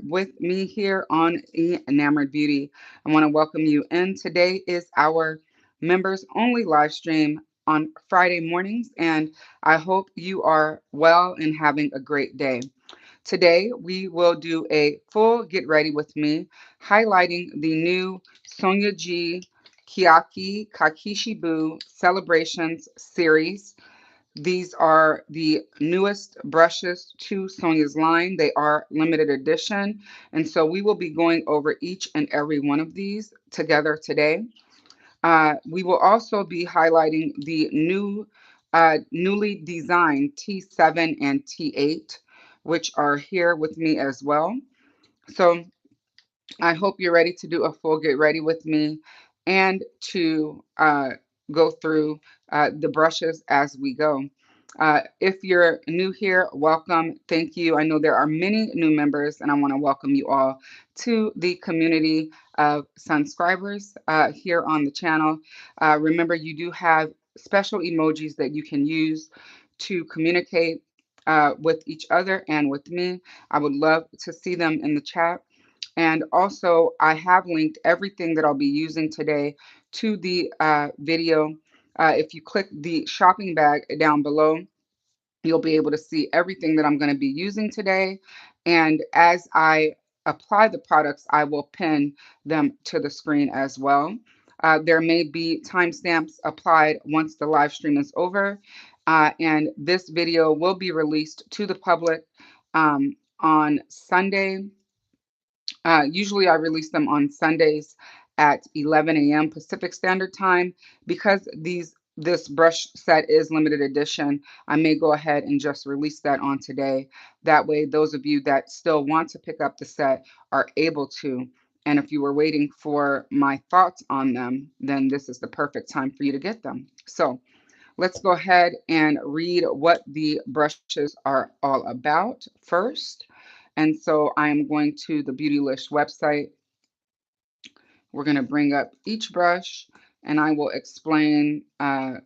with me here on Enamored Beauty. I want to welcome you in. Today is our members only live stream on Friday mornings, and I hope you are well and having a great day. Today, we will do a full Get Ready with Me, highlighting the new Sonia G Keyaki Kakishibu Celebrations series. These are the newest brushes to Sonia's line. They are limited edition. And so we will be going over each and every one of these together today. We will also be highlighting the newly designed T7 and T8, which are here with me as well. So I hope you're ready to do a full Get Ready with me and to go through the brushes as we go. If you're new here, welcome. Thank you. I know there are many new members, and I want to welcome you all to the community of subscribers here on the channel. Remember, you do have special emojis that you can use to communicate with each other and with me. I would love to see them in the chat. And also, I have linked everything that I'll be using today to the video. If you click the shopping bag down below, you'll be able to see everything that I'm going to be using today. And as I apply the products, I will pin them to the screen as well. There may be timestamps applied once the live stream is over. And this video will be released to the public on Sunday. Usually I release them on Sundays at 11 a.m. Pacific Standard Time. Because this brush set is limited edition, I may go ahead and just release that on today. That way, those of you that still want to pick up the set are able to. And if you were waiting for my thoughts on them, then this is the perfect time for you to get them. So let's go ahead and read what the brushes are all about first. And so I am going to the Beautylish website. We're going to bring up each brush and I will explain the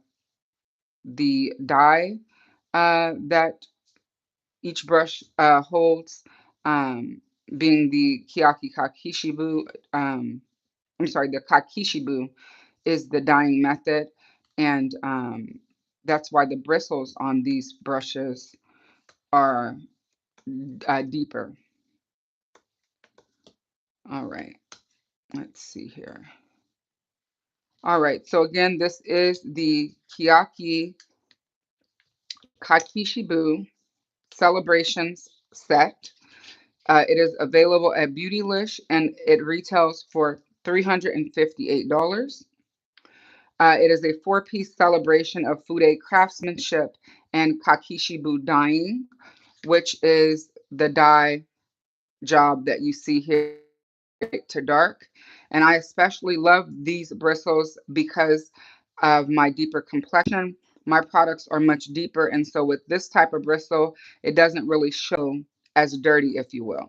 dye that each brush holds, being the Keyaki Kakishibu. I'm sorry, the Kakishibu is the dyeing method. And that's why the bristles on these brushes are deeper. All right, let's see here. All right, so again, this is the Keyaki Kakishibu Celebrations set. It is available at Beautylish and it retails for $358. It is a four-piece celebration of fude craftsmanship and Kakishibu dyeing, which is the dye job that you see here from light to dark. And I especially love these bristles because of my deeper complexion. My products are much deeper, and so with this type of bristle, it doesn't really show as dirty, if you will.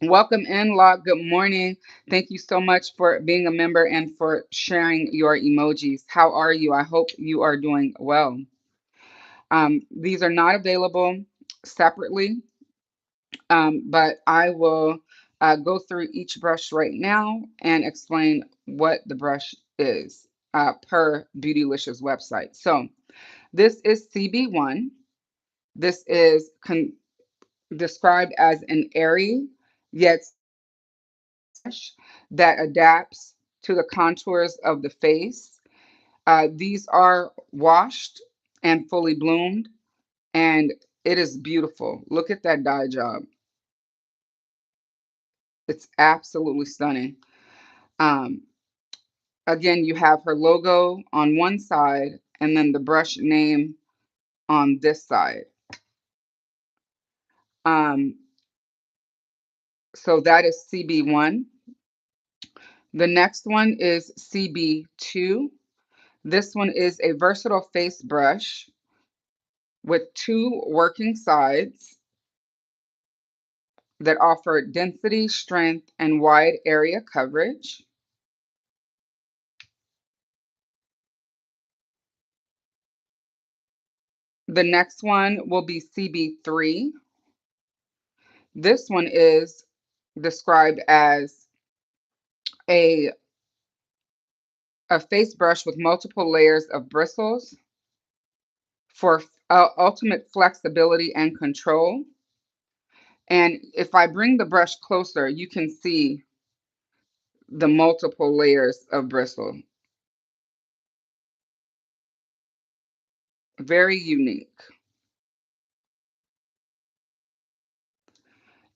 Welcome in, Locke. Good morning. Thank you so much for being a member and for sharing your emojis. How are you? I hope you are doing well. These are not available separately, but I will go through each brush right now and explain what the brush is per Beautylicious website. So this is CB1. This is described as an airy yet brush that adapts to the contours of the face. These are washed and fully bloomed, and it is beautiful. Look at that dye job. It's absolutely stunning. Um, Again, you have her logo on one side and then the brush name on this side. Um, so that is CB1. The next one is CB2. This one is a versatile face brush with two working sides that offer density, strength, and wide area coverage. The next one will be CB3. This one is described as a, a face brush with multiple layers of bristles for ultimate flexibility and control. And if I bring the brush closer, you can see the multiple layers of bristle. Very unique.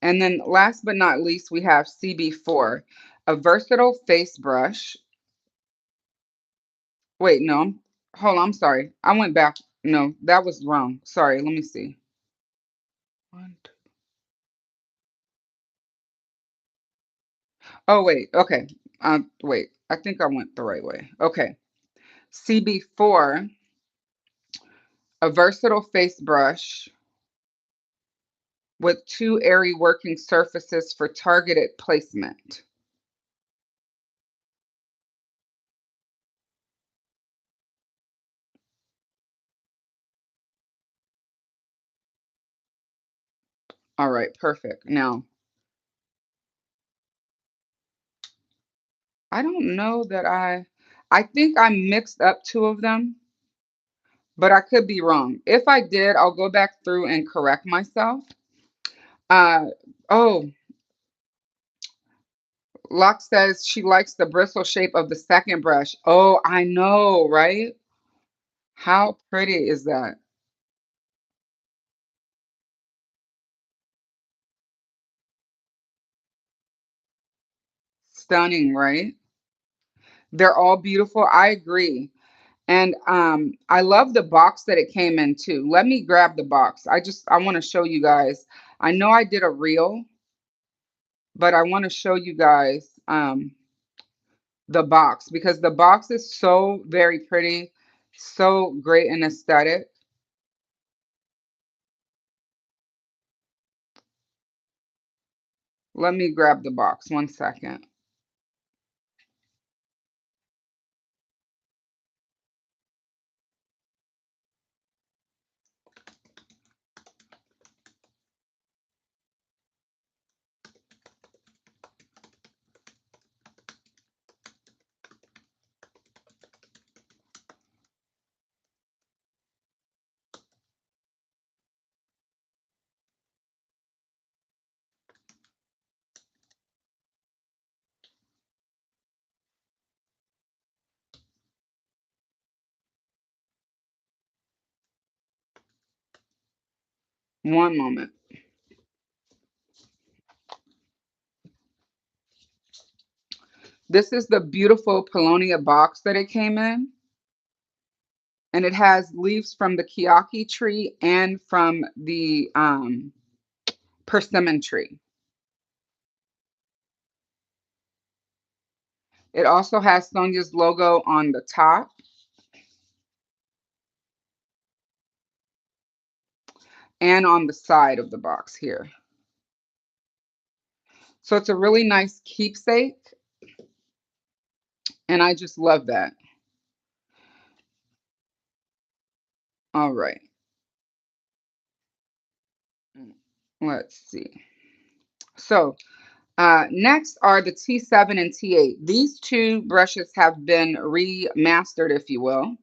And then last but not least, we have CB4, a versatile face brush. Wait, no, hold on, I'm sorry. I went back. No, that was wrong. Sorry, let me see. One, two. Oh, wait, okay. Wait, I think I went the right way. Okay. CB4, a versatile face brush with two airy working surfaces for targeted placement. All right, perfect. Now, I don't know that I think I mixed up two of them, but I could be wrong. If I did, I'll go back through and correct myself. Uh, oh, Locke says she likes the bristle shape of the second brush. Oh, I know, right? How pretty is that? Stunning, right? They're all beautiful. I agree. And I love the box that it came in too. Let me grab the box. I want to show you guys. I know I did a reel, but I want to show you guys the box because the box is so very pretty, so great and aesthetic. Let me grab the box 1 second. One moment. This is the beautiful Paulownia box that it came in, and it has leaves from the Keyaki tree and from the persimmon tree. It also has Sonia's logo on the top and on the side of the box here. So it's a really nice keepsake, and I just love that. All right. Let's see. So next are the T7 and T8. These two brushes have been remastered, if you will.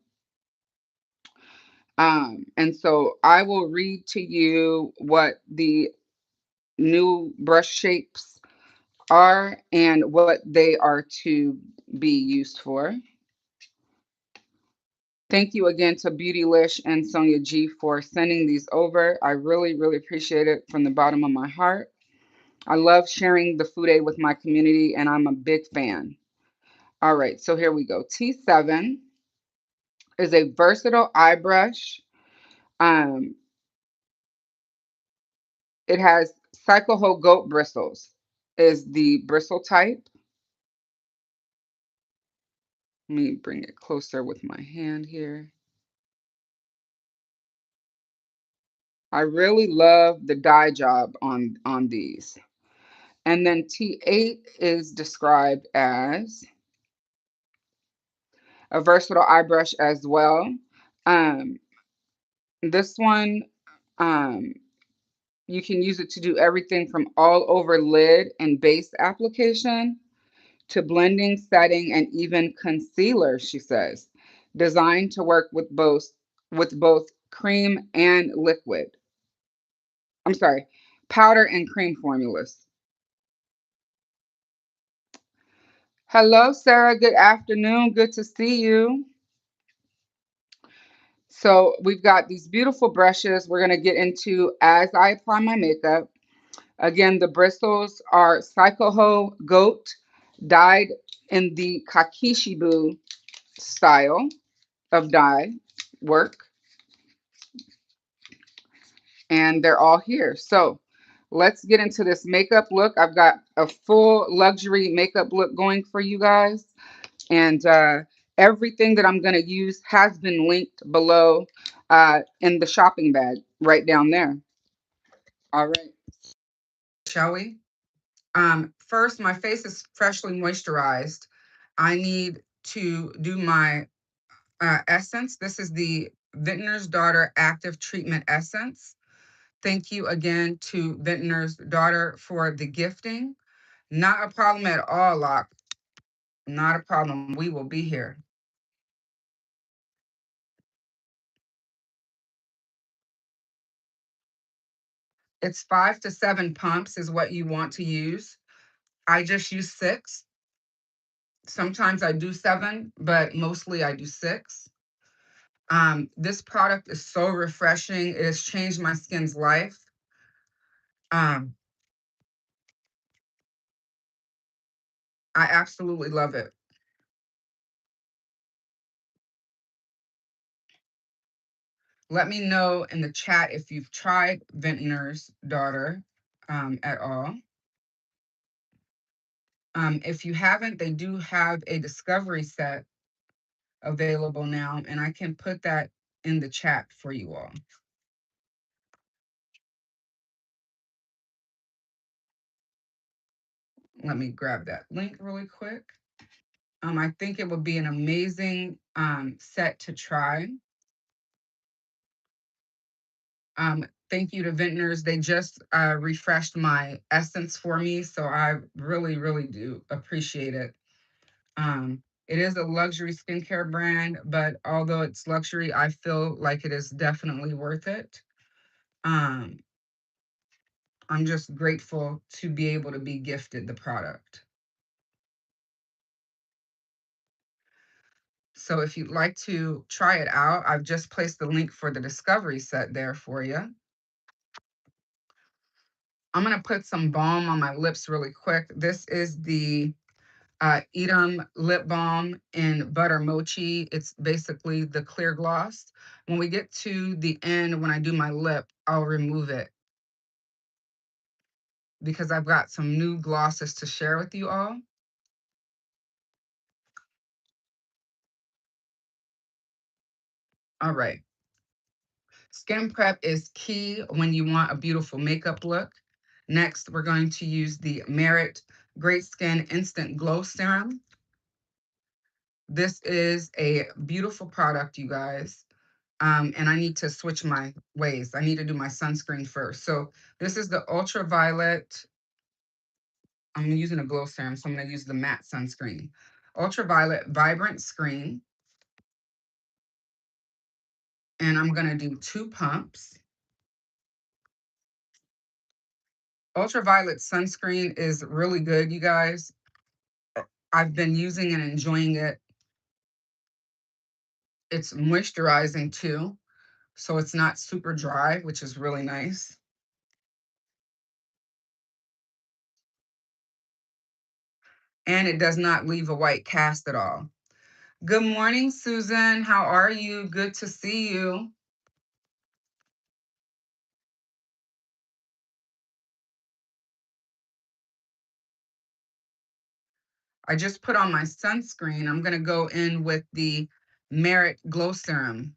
And so I will read to you what the new brush shapes are and what they are to be used for. Thank you again to Beautylish and Sonia G for sending these over. I really, really appreciate it from the bottom of my heart. I love sharing the food aid with my community, and I'm a big fan. All right, so here we go. T7 is a versatile eye brush. Um, it has cycleho goat bristles, is the bristle type. Let me bring it closer with my hand here. I really love the dye job on these. And then T8 is described as a versatile eye brush as well. Um, this one, um, You can use it to do everything from all over lid and base application to blending, setting, and even concealer, she says. Designed to work with both cream and liquid. I'm sorry, powder and cream formulas. Hello, Sarah. Good afternoon. Good to see you. So, we've got these beautiful brushes we're going to get into as I apply my makeup. Again, the bristles are Psychoho Goat dyed in the Kakishibu style of dye work, and they're all here. So, let's get into this makeup look. I've got a full luxury makeup look going for you guys. And everything that I'm going to use has been linked below in the shopping bag right down there. All right, shall we? First, my face is freshly moisturized. I need to do my essence. This is the Vintner's Daughter Active Treatment Essence. Thank you again to Vintner's Daughter for the gifting. Not a problem at all, Locke. Not a problem. We will be here. It's 5 to 7 pumps is what you want to use. I just use 6. Sometimes I do 7, but mostly I do 6. This product is so refreshing. It has changed my skin's life. Um, I absolutely love it. Let me know in the chat if you've tried Vintner's Daughter at all. If you haven't, they do have a discovery set available now, and I can put that in the chat for you all. Let me grab that link really quick. I think it would be an amazing set to try. Thank you to Vintners. They just refreshed my essence for me, so I really, really do appreciate it. It is a luxury skincare brand, but although it's luxury, I feel like it is definitely worth it. Um, I'm just grateful to be able to be gifted the product. So if you'd like to try it out, I've just placed the link for the discovery set there for you. I'm going to put some balm on my lips really quick. This is the Edam Lip Balm in Butter Mochi. It's basically the clear gloss. When we get to the end, when I do my lip, I'll remove it because I've got some new glosses to share with you all. All right. Skin prep is key when you want a beautiful makeup look. Next, we're going to use the Merit Great Skin Instant Glow Serum. This is a beautiful product, you guys. And I need to switch my ways. I need to do my sunscreen first. So this is the ultraviolet. I'm using a glow serum, so I'm going to use the matte sunscreen. Ultraviolet Vibrant Screen. And I'm going to do 2 pumps. Ultraviolet sunscreen is really good, you guys. I've been using and enjoying it. It's moisturizing too, so it's not super dry, which is really nice. And it does not leave a white cast at all. Good morning, Susan. How are you? Good to see you. I just put on my sunscreen. I'm going to go in with the Merit Glow Serum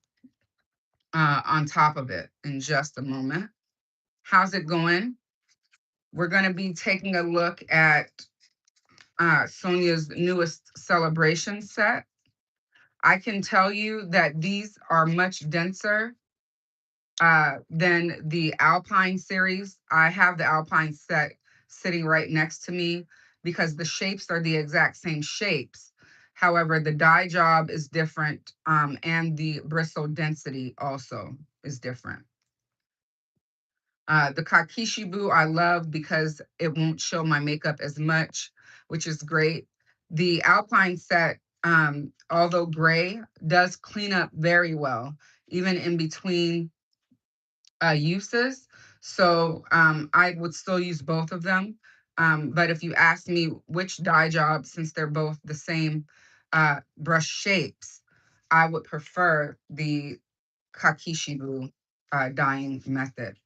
on top of it in just a moment. How's it going? We're going to be taking a look at Sonia's newest celebration set. I can tell you that these are much denser Then the Alpine series, I have the Alpine set sitting right next to me because the shapes are the exact same shapes. However, the dye job is different, and the bristle density also is different. The Kakishibu I love because it won't show my makeup as much, which is great. The Alpine set, although gray, does clean up very well, even in between uses. So I would still use both of them. But if you ask me which dye job, since they're both the same brush shapes, I would prefer the Kakishibu dyeing method.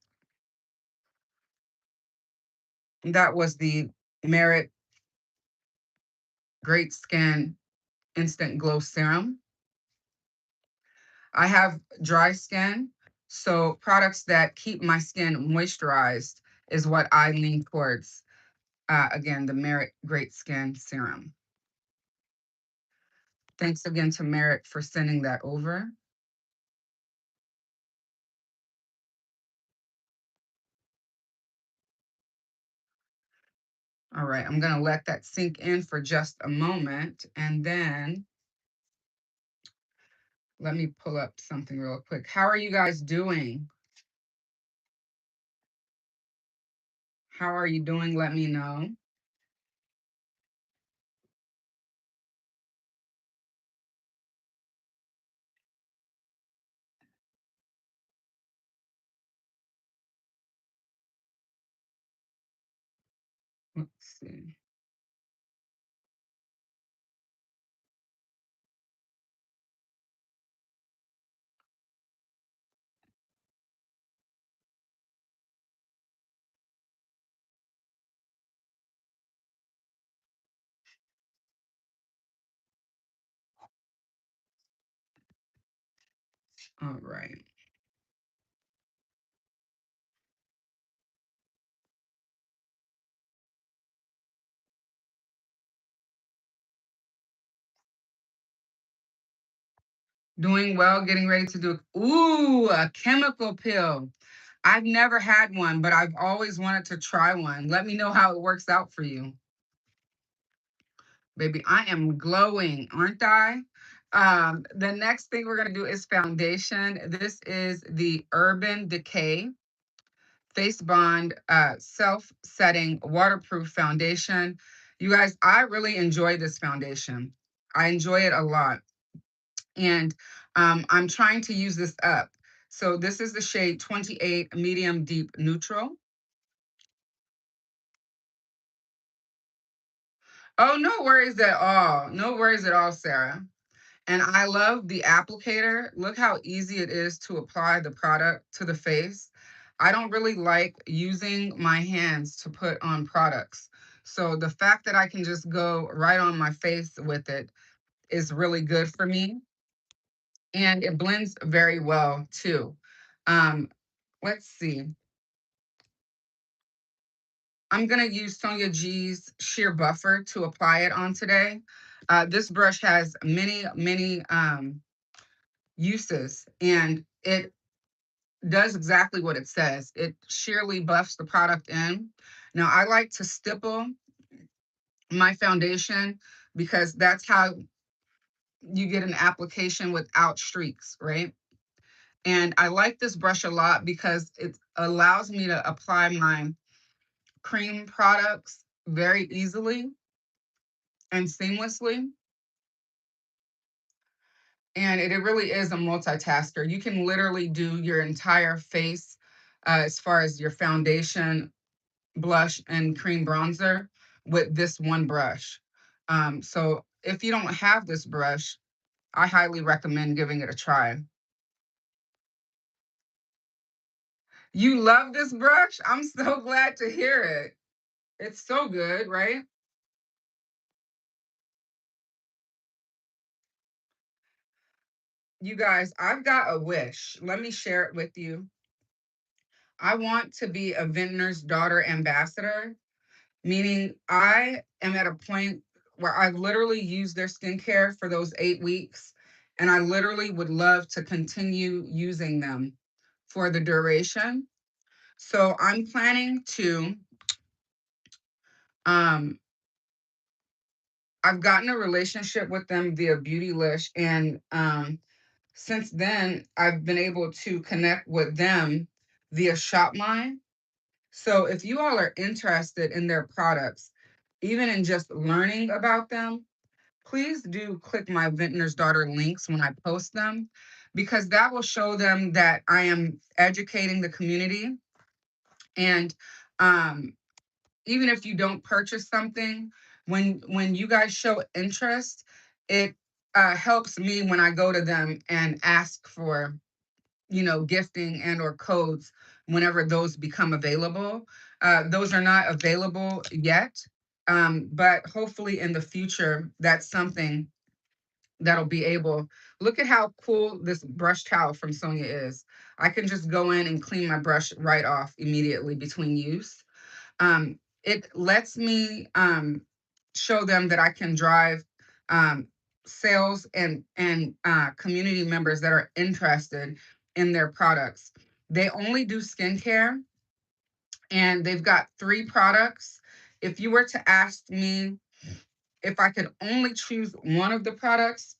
That was the Merit Great Skin Instant Glow Serum. I have dry skin, so products that keep my skin moisturized is what I lean towards. Again, the Merit Great Skin Serum. Thanks again to Merit for sending that over. All right, I'm gonna let that sink in for just a moment, and then let me pull up something real quick. How are you guys doing? How are you doing? Let me know. Let's see. All right. Doing well, getting ready to do, ooh, a chemical pill. I've never had one, but I've always wanted to try one. Let me know how it works out for you. Baby, I am glowing, aren't I? The next thing we're gonna do is foundation. This is the Urban Decay Face Bond Self-Setting Waterproof Foundation. You guys, I really enjoy this foundation. I enjoy it a lot. And I'm trying to use this up. So this is the shade 28 Medium Deep Neutral. Oh, no worries at all. No worries at all, Sarah. And I love the applicator. Look how easy it is to apply the product to the face. I don't really like using my hands to put on products. So the fact that I can just go right on my face with it is really good for me. And it blends very well too. Um, let's see. I'm gonna use Sonia G's Sheer Buffer to apply it on today. This brush has many uses, and it does exactly what it says. It sheerly buffs the product in. Now, I like to stipple my foundation because that's how you get an application without streaks, right? And I like this brush a lot because it allows me to apply my cream products very easily and seamlessly. And it really is a multitasker. You can literally do your entire face as far as your foundation, blush, and cream bronzer with this one brush. So if you don't have this brush, I highly recommend giving it a try. You love this brush? I'm so glad to hear it. It's so good, right? You guys, I've got a wish. Let me share it with you. I want to be a Vintner's Daughter ambassador, meaning I am at a point where I literally use their skincare for those 8 weeks, and I literally would love to continue using them for the duration. So I'm planning to, um, I've gotten a relationship with them via Beautylish, and since then I've been able to connect with them via ShopMy. So if you all are interested in their products, even in just learning about them, please do click my Vintner's Daughter links when I post them, because that will show them that I am educating the community. And um, even if you don't purchase something, when you guys show interest, it helps me when I go to them and ask for, gifting and or codes whenever those become available. Those are not available yet, but hopefully in the future, that's something that'll be able. Look at how cool this brush towel from Sonia is. I can just go in and clean my brush right off immediately between use. It lets me show them that I can drive um, sales and community members that are interested in their products. They only do skincare, and they've got 3 products. If you were to ask me if I could only choose one of the products,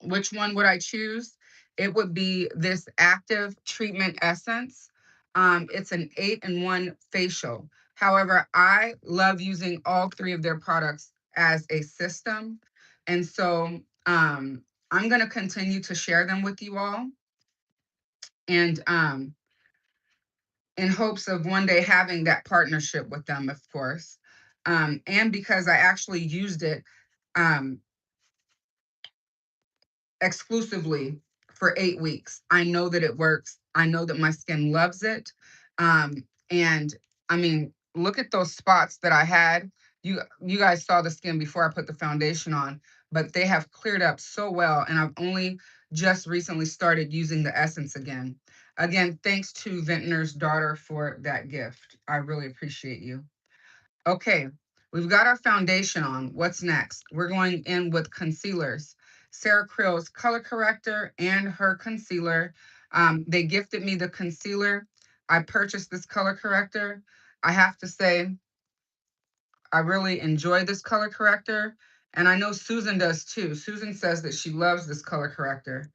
which one would I choose? It would be this active treatment essence. It's an 8-in-1 facial. However, I love using all 3 of their products as a system. And so I'm going to continue to share them with you all. And in hopes of one day having that partnership with them, of course. And because I actually used it um, exclusively for 8 weeks. I know that it works. I know that my skin loves it. And I mean, look at those spots that I had. You guys saw the skin before I put the foundation on, but they have cleared up so well. And I've only just recently started using the essence again. Again, thanks to Vintner's Daughter for that gift. I really appreciate you. Okay, we've got our foundation on. What's next? We're going in with concealers. Sarah Krill's color corrector and her concealer. They gifted me the concealer. I purchased this color corrector. I have to say, I really enjoy this color corrector. And I know Susan does too. Susan says that she loves this color corrector.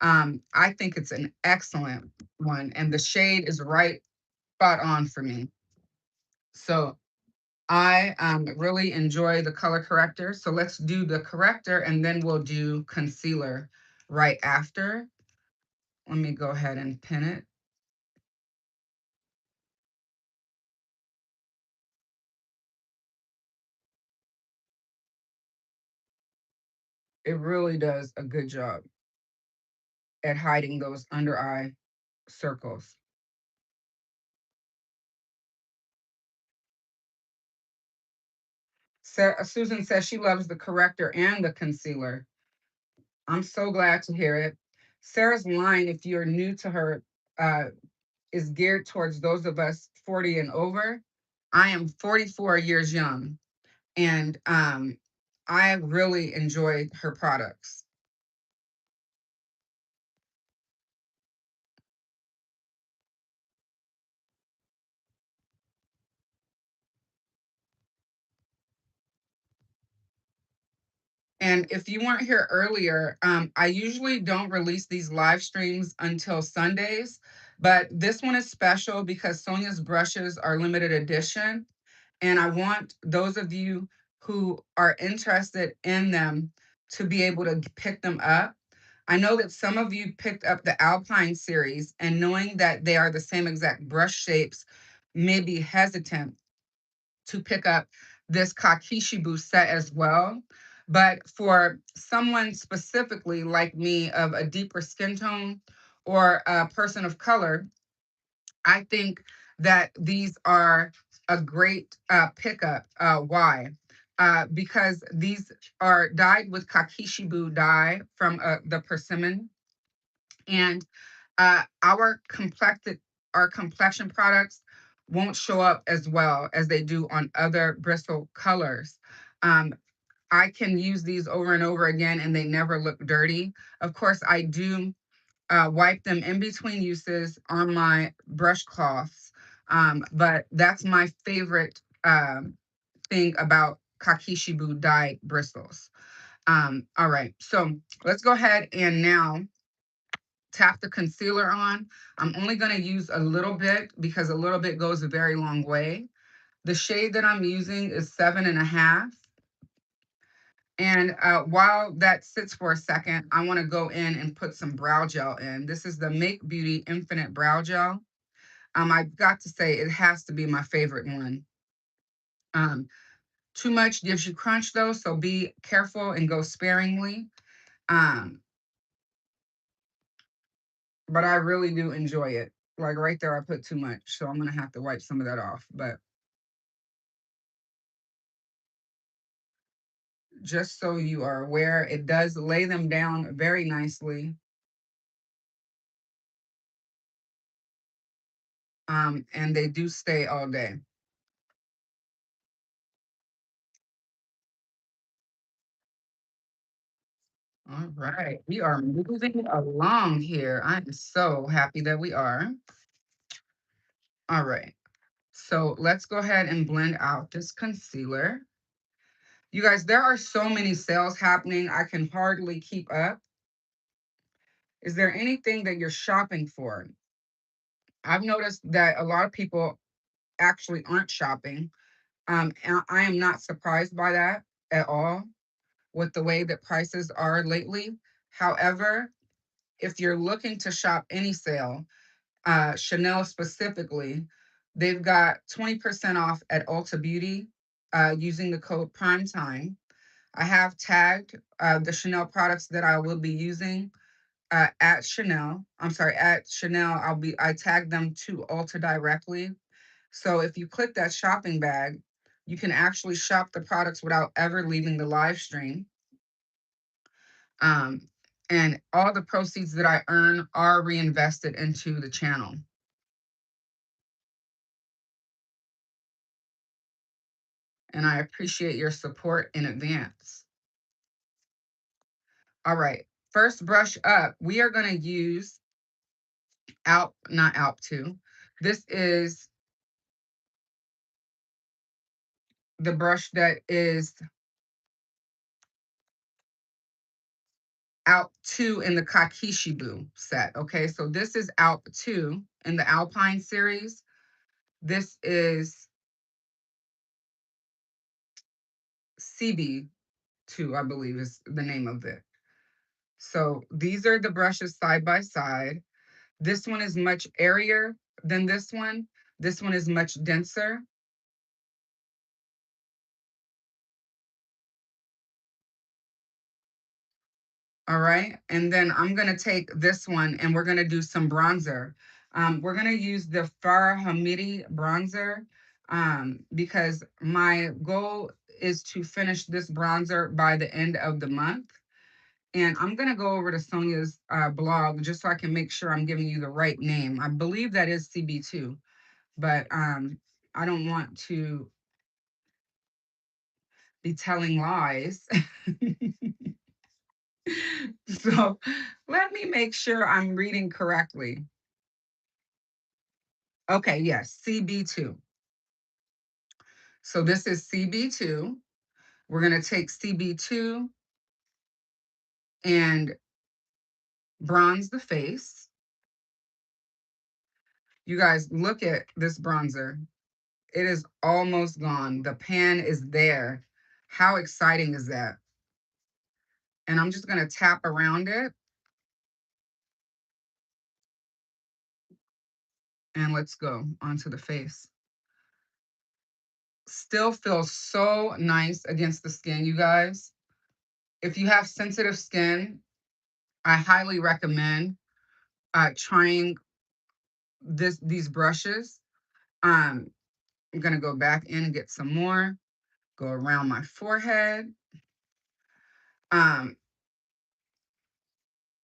I think it's an excellent one. And the shade is right spot on for me. So I really enjoy the color corrector. So let's do the corrector and then we'll do concealer right after. Let me go ahead and pin it. It really does a good job at hiding those under eye circles. Susan says she loves the corrector and the concealer. I'm so glad to hear it. Sarah's line, if you're new to her, uh, is geared towards those of us 40 and over. I am 44 years young. And I really enjoyed her products. And if you weren't here earlier, I usually don't release these live streams until Sundays, but this one is special because Sonia's brushes are limited edition. And I want those of you who are interested in them to be able to pick them up. I know that some of you picked up the Alpine series, and knowing that they are the same exact brush shapes may be hesitant to pick up this Kakishibu set as well. But for someone specifically like me of a deeper skin tone or a person of color, I think that these are a great pickup. Why? Because these are dyed with Kakishibu dye from the persimmon, and our complexion products won't show up as well as they do on other bristle colors. Um, I can use these over and over again and they never look dirty. Of course, I do wipe them in between uses on my brush cloths. But that's my favorite thing about Kakishibu dyed bristles. All right, so let's go ahead and now tap the concealer on. I'm only going to use a little bit because a little bit goes a very long way. The shade that I'm using is 7.5. And while that sits for a second, I want to go in and put some brow gel in. This is the Make Beauty Infinite Brow Gel. I've got to say, it has to be my favorite one. Too much gives you crunch though, so be careful and go sparingly. Um, but I really do enjoy it. Like right there, I put too much, so I'm gonna have to wipe some of that off. But just so you are aware, it does lay them down very nicely. And they do stay all day. All right, we are moving along here. I'm so happy that we are. All right, so let's go ahead and blend out this concealer. You guys, there are so many sales happening, I can hardly keep up. Is there anything that you're shopping for? I've noticed that a lot of people actually aren't shopping. And I am not surprised by that at all with the way that prices are lately. However, if you're looking to shop any sale, Chanel specifically, they've got 20% off at Ulta Beauty using the code PRIMETIME. I have tagged the Chanel products that I will be using at Chanel. I'm sorry, at Chanel, I tagged them to Ulta directly. So if you click that shopping bag, you can actually shop the products without ever leaving the live stream. Um, and all the proceeds that I earn are reinvested into the channel. And I appreciate your support in advance. All right, first brush up, we are going to use not Alp 2. This is the brush that is Alp 2 in the Kakishibu set. Okay, so this is Alp 2 in the Alpine series. This is CB2, I believe is the name of it. So these are the brushes side by side. This one is much airier than this one. This one is much denser. All right, and then I'm gonna take this one and we're gonna do some bronzer. We're gonna use the Farah Hamidi bronzer because my goal is to finish this bronzer by the end of the month. And I'm gonna go over to Sonia's blog just so I can make sure I'm giving you the right name. I believe that is CB2, but I don't want to be telling lies. So let me make sure I'm reading correctly. Okay, yes, CB2. So this is CB2. We're going to take CB2 and bronze the face. You guys, look at this bronzer. It is almost gone. The pan is there. How exciting is that? And I'm just going to tap around it. And let's go onto the face. Still feels so nice against the skin, you guys. If you have sensitive skin, I highly recommend trying these brushes. I'm gonna go back in and get some more, go around my forehead. Um,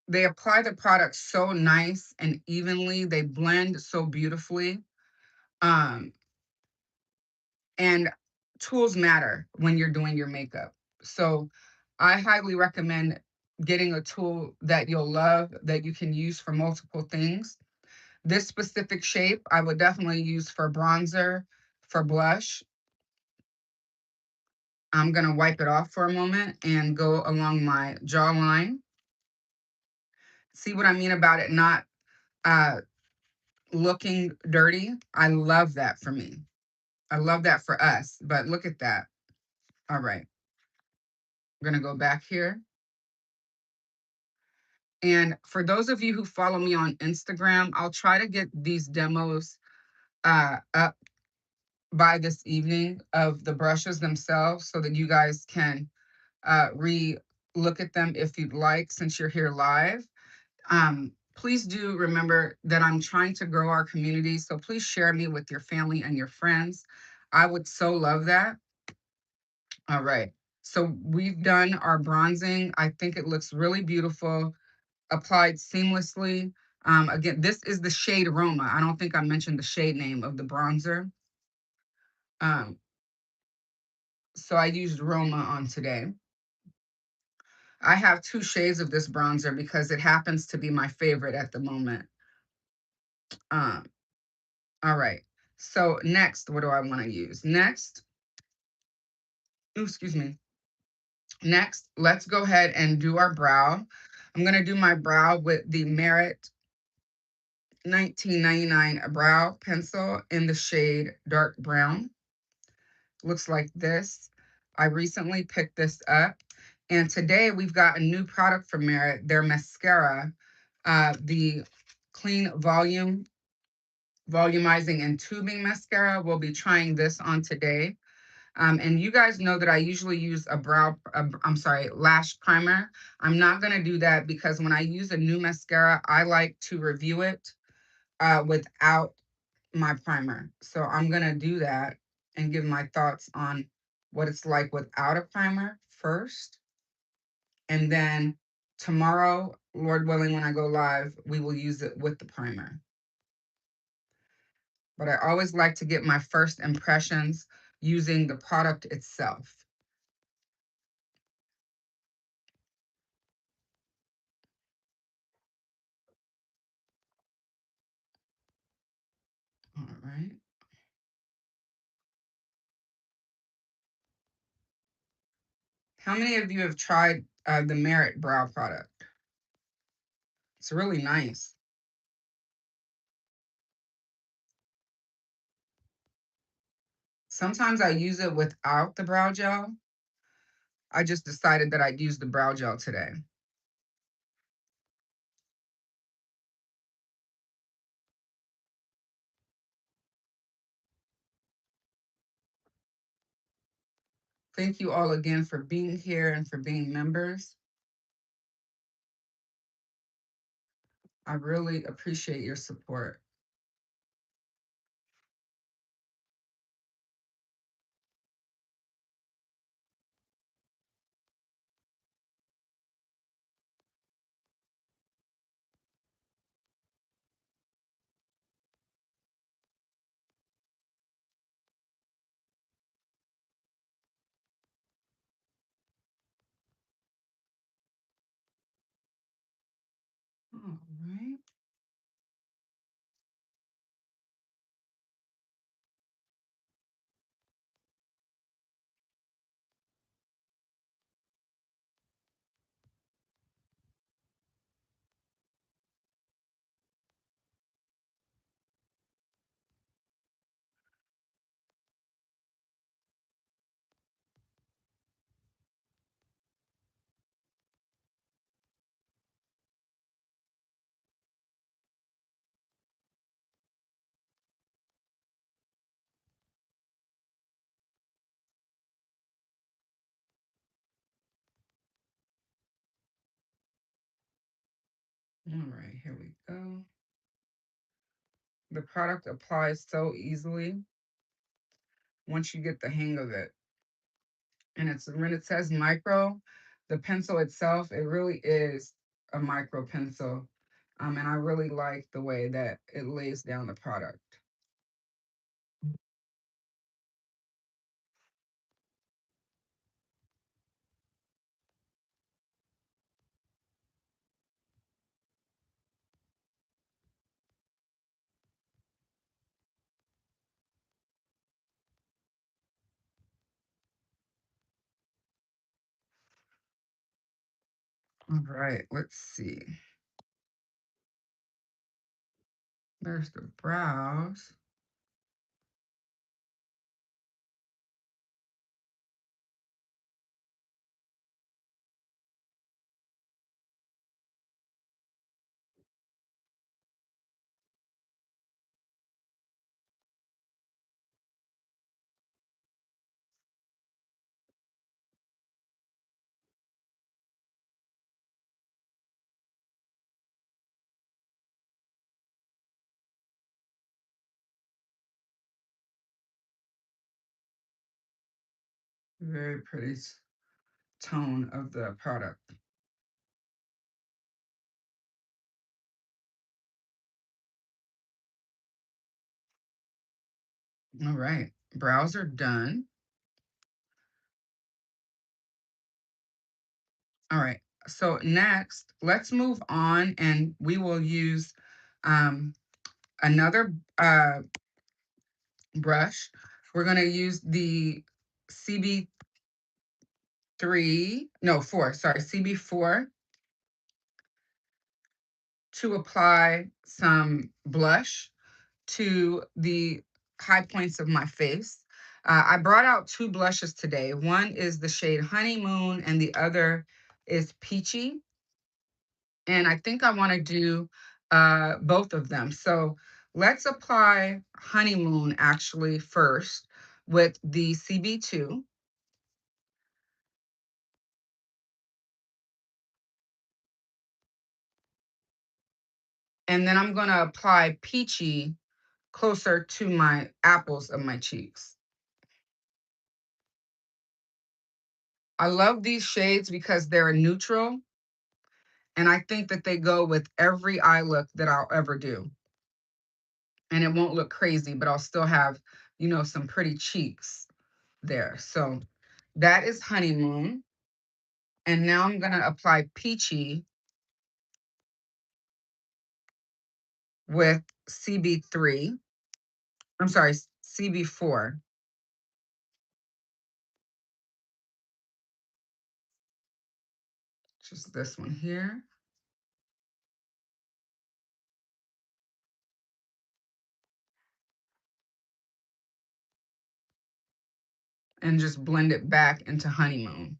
they apply the product so nice and evenly. They blend so beautifully. Um, and tools matter when you're doing your makeup. So I highly recommend getting a tool that you'll love that you can use for multiple things. This specific shape, I would definitely use for bronzer, for blush. I'm gonna wipe it off for a moment and go along my jawline. See what I mean about it not uh, looking dirty? I love that for me. I love that for us, but look at that. All right, we're gonna go back here. And for those of you who follow me on Instagram, I'll try to get these demos up by this evening of the brushes themselves so that you guys can re-look at them if you'd like, since you're here live. Please do remember that I'm trying to grow our community, so please share me with your family and your friends. I would so love that. All right, so we've done our bronzing. I think it looks really beautiful, applied seamlessly. Again, this is the shade Roma. I don't think I mentioned the shade name of the bronzer. Um, so I used Roma on today. I have two shades of this bronzer because it happens to be my favorite at the moment. Um, all right. So next, what do I want to use? Next, ooh, excuse me. Next, let's go ahead and do our brow. I'm going to do my brow with the Merit 1999 brow pencil in the shade dark brown. Looks like this. I recently picked this up. And today we've got a new product from Merit, their mascara, the Clean Volumizing and Tubing Mascara. We'll be trying this on today. And you guys know that I usually use lash primer. I'm not gonna do that because when I use a new mascara, I like to review it without my primer. So I'm gonna do that and give my thoughts on what it's like without a primer first. And then tomorrow, Lord willing, when I go live, we will use it with the primer. But I always like to get my first impressions using the product itself. All right. How many of you have tried the Merit Brow product? It's really nice. Sometimes I use it without the brow gel. I just decided that I'd use the brow gel today. Thank you all again for being here and for being members. I really appreciate your support. All right. All right, here we go. The product applies so easily once you get the hang of it. And it's when it says micro, the pencil itself, it really is a micro pencil. And I really like the way that it lays down the product. All right, let's see. There's the brows. Very pretty tone of the product. All right, brows are done. All right, so next, let's move on and we will use another brush. We're gonna use the CB4 to apply some blush to the high points of my face. I brought out two blushes today. One is the shade Honeymoon and the other is Peachy. And I think I want to do both of them. So let's apply Honeymoon actually first with the CB2. And then I'm going to apply Peachy closer to my apples of my cheeks. I love these shades because they're neutral. And I think that they go with every eye look that I'll ever do. And it won't look crazy, but I'll still have, you know, some pretty cheeks there. So that is Honeymoon. And now I'm going to apply Peachy with CB3. I'm sorry, CB4. Just this one here. And just blend it back into Honeymoon.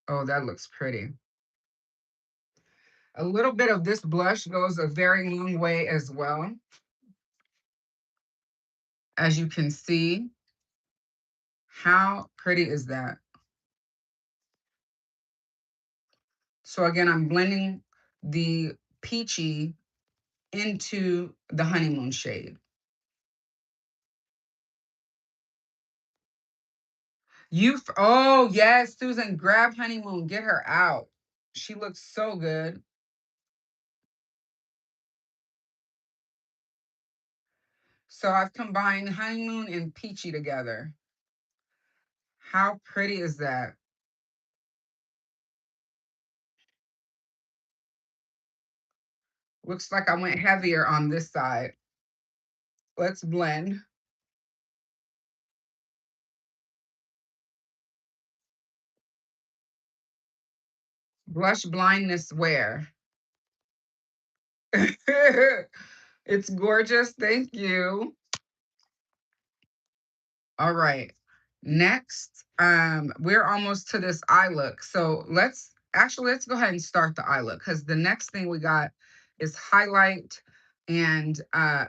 Oh, that looks pretty. A little bit of this blush goes a very long way as well. As you can see, how pretty is that? So again, I'm blending the Peachy into the Honeymoon shade. Oh yes, Susan, grab Honeymoon, get her out. She looks so good. So I've combined Honeymoon and Peachy together. How pretty is that? Looks like I went heavier on this side. Let's blend. Blush blindness wear. It's gorgeous. Thank you. All right. Next, we're almost to this eye look. So let's go ahead and start the eye look because the next thing we got is highlight and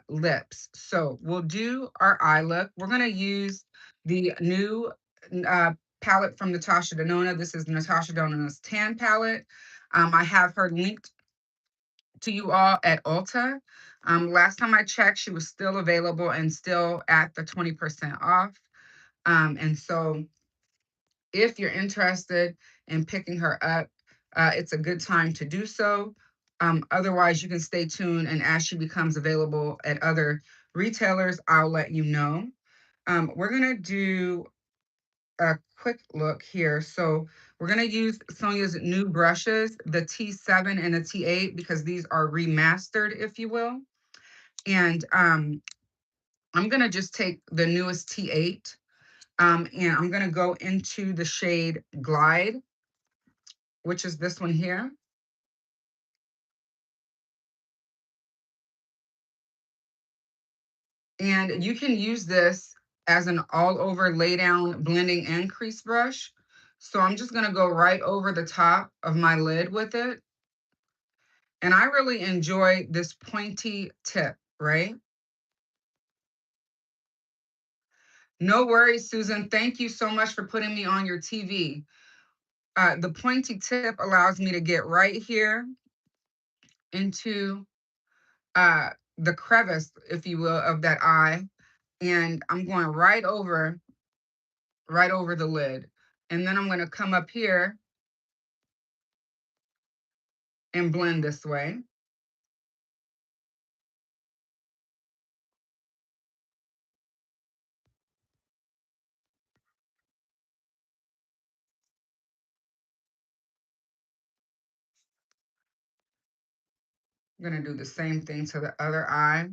lips. So we'll do our eye look. We're gonna use the new palette from Natasha Denona. This is Natasha Denona's tan palette. I have her linked to you all at Ulta. Last time I checked, she was still available and still at the 20% off. And so if you're interested in picking her up, it's a good time to do so. Otherwise, you can stay tuned, and as she becomes available at other retailers, I'll let you know. We're going to do a quick look here. So we're going to use Sonia's new brushes, the T7 and the T8, because these are remastered, if you will. And I'm going to just take the newest T8. And I'm going to go into the shade Glide. which is this one here. And you can use this as an all over lay down blending and crease brush. So I'm just gonna go right over the top of my lid with it. And I really enjoy this pointy tip, right? No worries, Susan. Thank you so much for putting me on your TV. The pointy tip allows me to get right here into the crevice, if you will, of that eye. And I'm going right over the lid. And then I'm gonna come up here and blend this way. I'm gonna do the same thing to the other eye.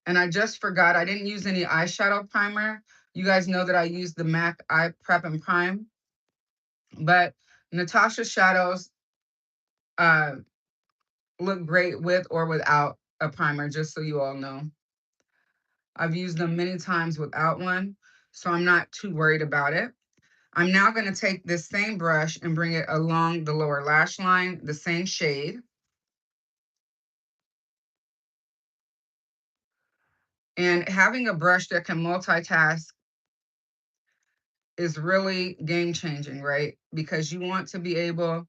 And I just forgot, I didn't use any eyeshadow primer. You guys know that I use the MAC Eye Prep and Prime, but Natasha shadows uh, look great with or without a primer, just so you all know. I've used them many times without one, so I'm not too worried about it. I'm now gonna take this same brush and bring it along the lower lash line, the same shade. And having a brush that can multitask is really game changing, right? Because you want to be able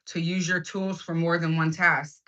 to use your tools for more than one task.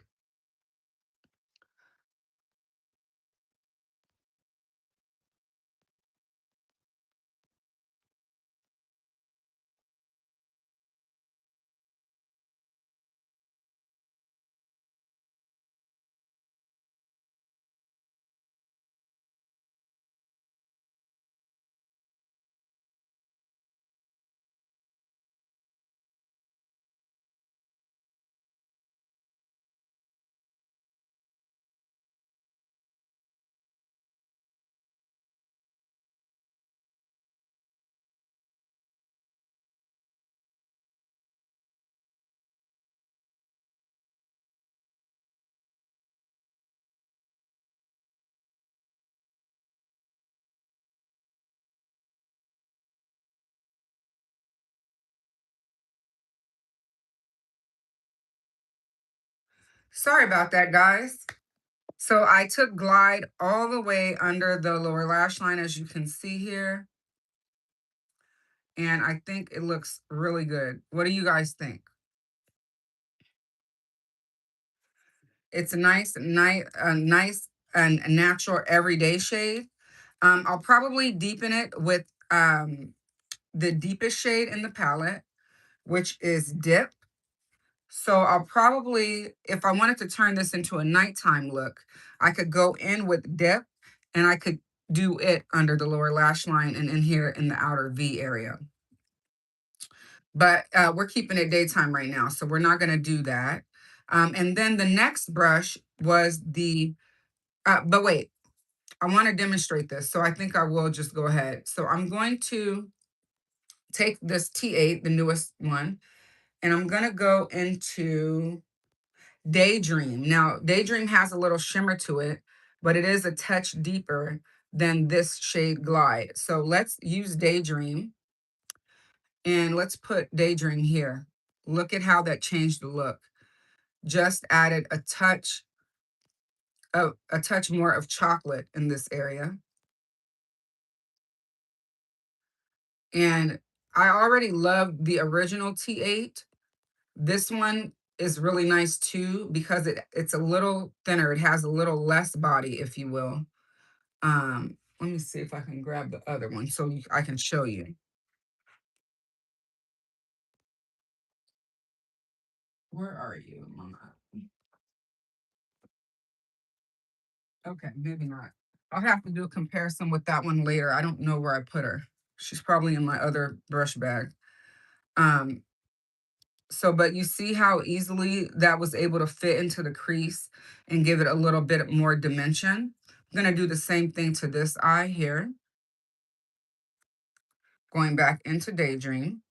Sorry about that, guys. So I took Glide all the way under the lower lash line, as you can see here. And I think it looks really good. What do you guys think? It's a nice and natural everyday shade. I'll probably deepen it with the deepest shade in the palette, which is Dip. So I'll probably, if I wanted to turn this into a nighttime look, I could go in with Dip and I could do it under the lower lash line and in here in the outer V area. But we're keeping it daytime right now, so we're not gonna do that. And then the next brush was the, but wait, I wanna demonstrate this. So I think I will just go ahead. So I'm going to take this T8, the newest one, and I'm gonna go into Daydream. Now, Daydream has a little shimmer to it, but it is a touch deeper than this shade Glide. So let's use Daydream and let's put Daydream here. Look at how that changed the look. Just added a touch more of chocolate in this area. And I already love the original T8. This one is really nice too because it's a little thinner. It has a little less body, if you will. Let me see if I can grab the other one so I can show you. Where are you, Mama? Okay, maybe not. I'll have to do a comparison with that one later. I don't know where I put her. She's probably in my other brush bag. Um, but you see how easily that was able to fit into the crease and give it a little bit more dimension. I'm gonna do the same thing to this eye here. Going back into Daydream.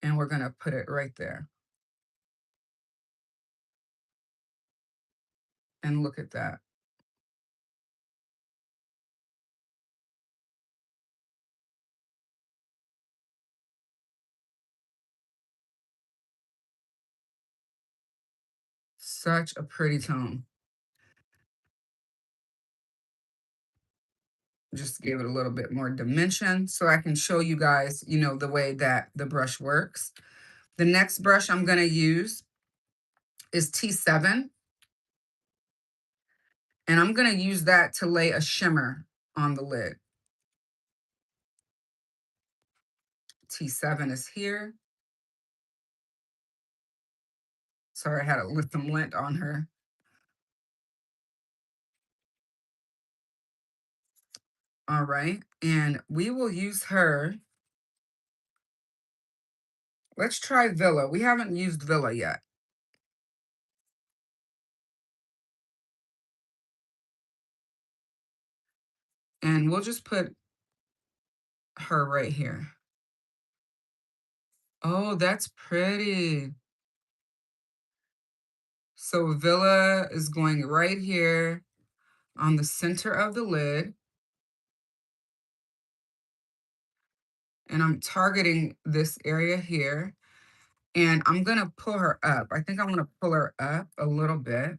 And we're going to put it right there. And look at that. Such a pretty tone. Just give it a little bit more dimension so I can show you guys, you know, the way that the brush works. The next brush I'm going to use is T7. And I'm going to use that to lay a shimmer on the lid. T7 is here. Sorry, I had to lift some lint on her. All right. And we will use her. Let's try Villa. We haven't used Villa yet. And we'll just put her right here. Oh, that's pretty. So Villa is going right here on the center of the lid. And I'm targeting this area here. And I'm going to pull her up. I think I'm going to pull her up a little bit.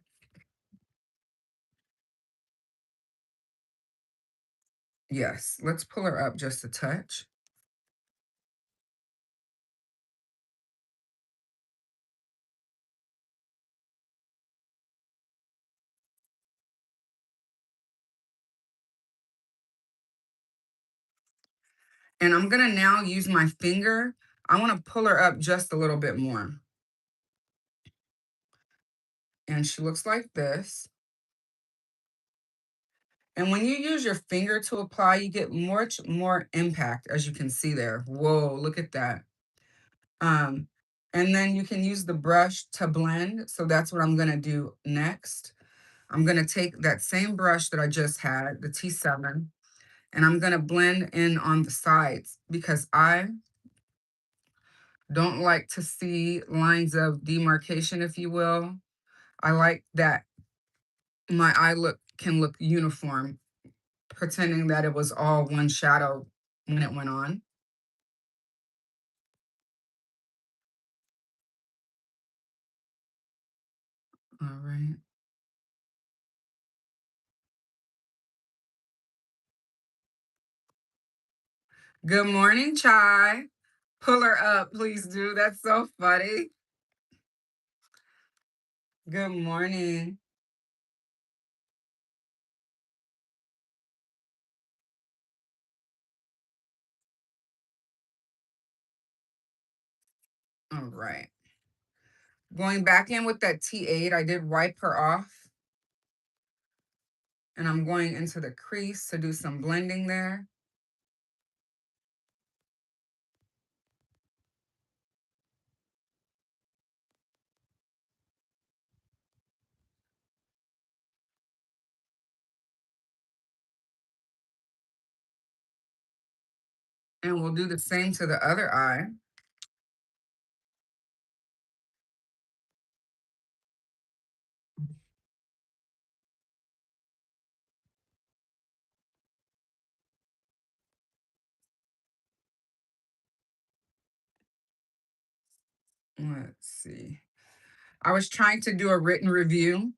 Yes, let's pull her up just a touch. And I'm going to now use my finger. I want to pull her up just a little bit more. And she looks like this. And when you use your finger to apply, you get much more impact, as you can see there. Whoa, look at that. And then you can use the brush to blend. So that's what I'm going to do next. I'm going to take that same brush that I just had, the T7, and I'm going to blend in on the sides because I don't like to see lines of demarcation, if you will. I like that my eye can look uniform, pretending that it was all one shadow when it went on. All right. Good morning, Chai. Pull her up, please do. That's so funny. Good morning. All right. Going back in with that T8, I did wipe her off. And I'm going into the crease to do some blending there. And we'll do the same to the other eye. Let's see. I was trying to do a written review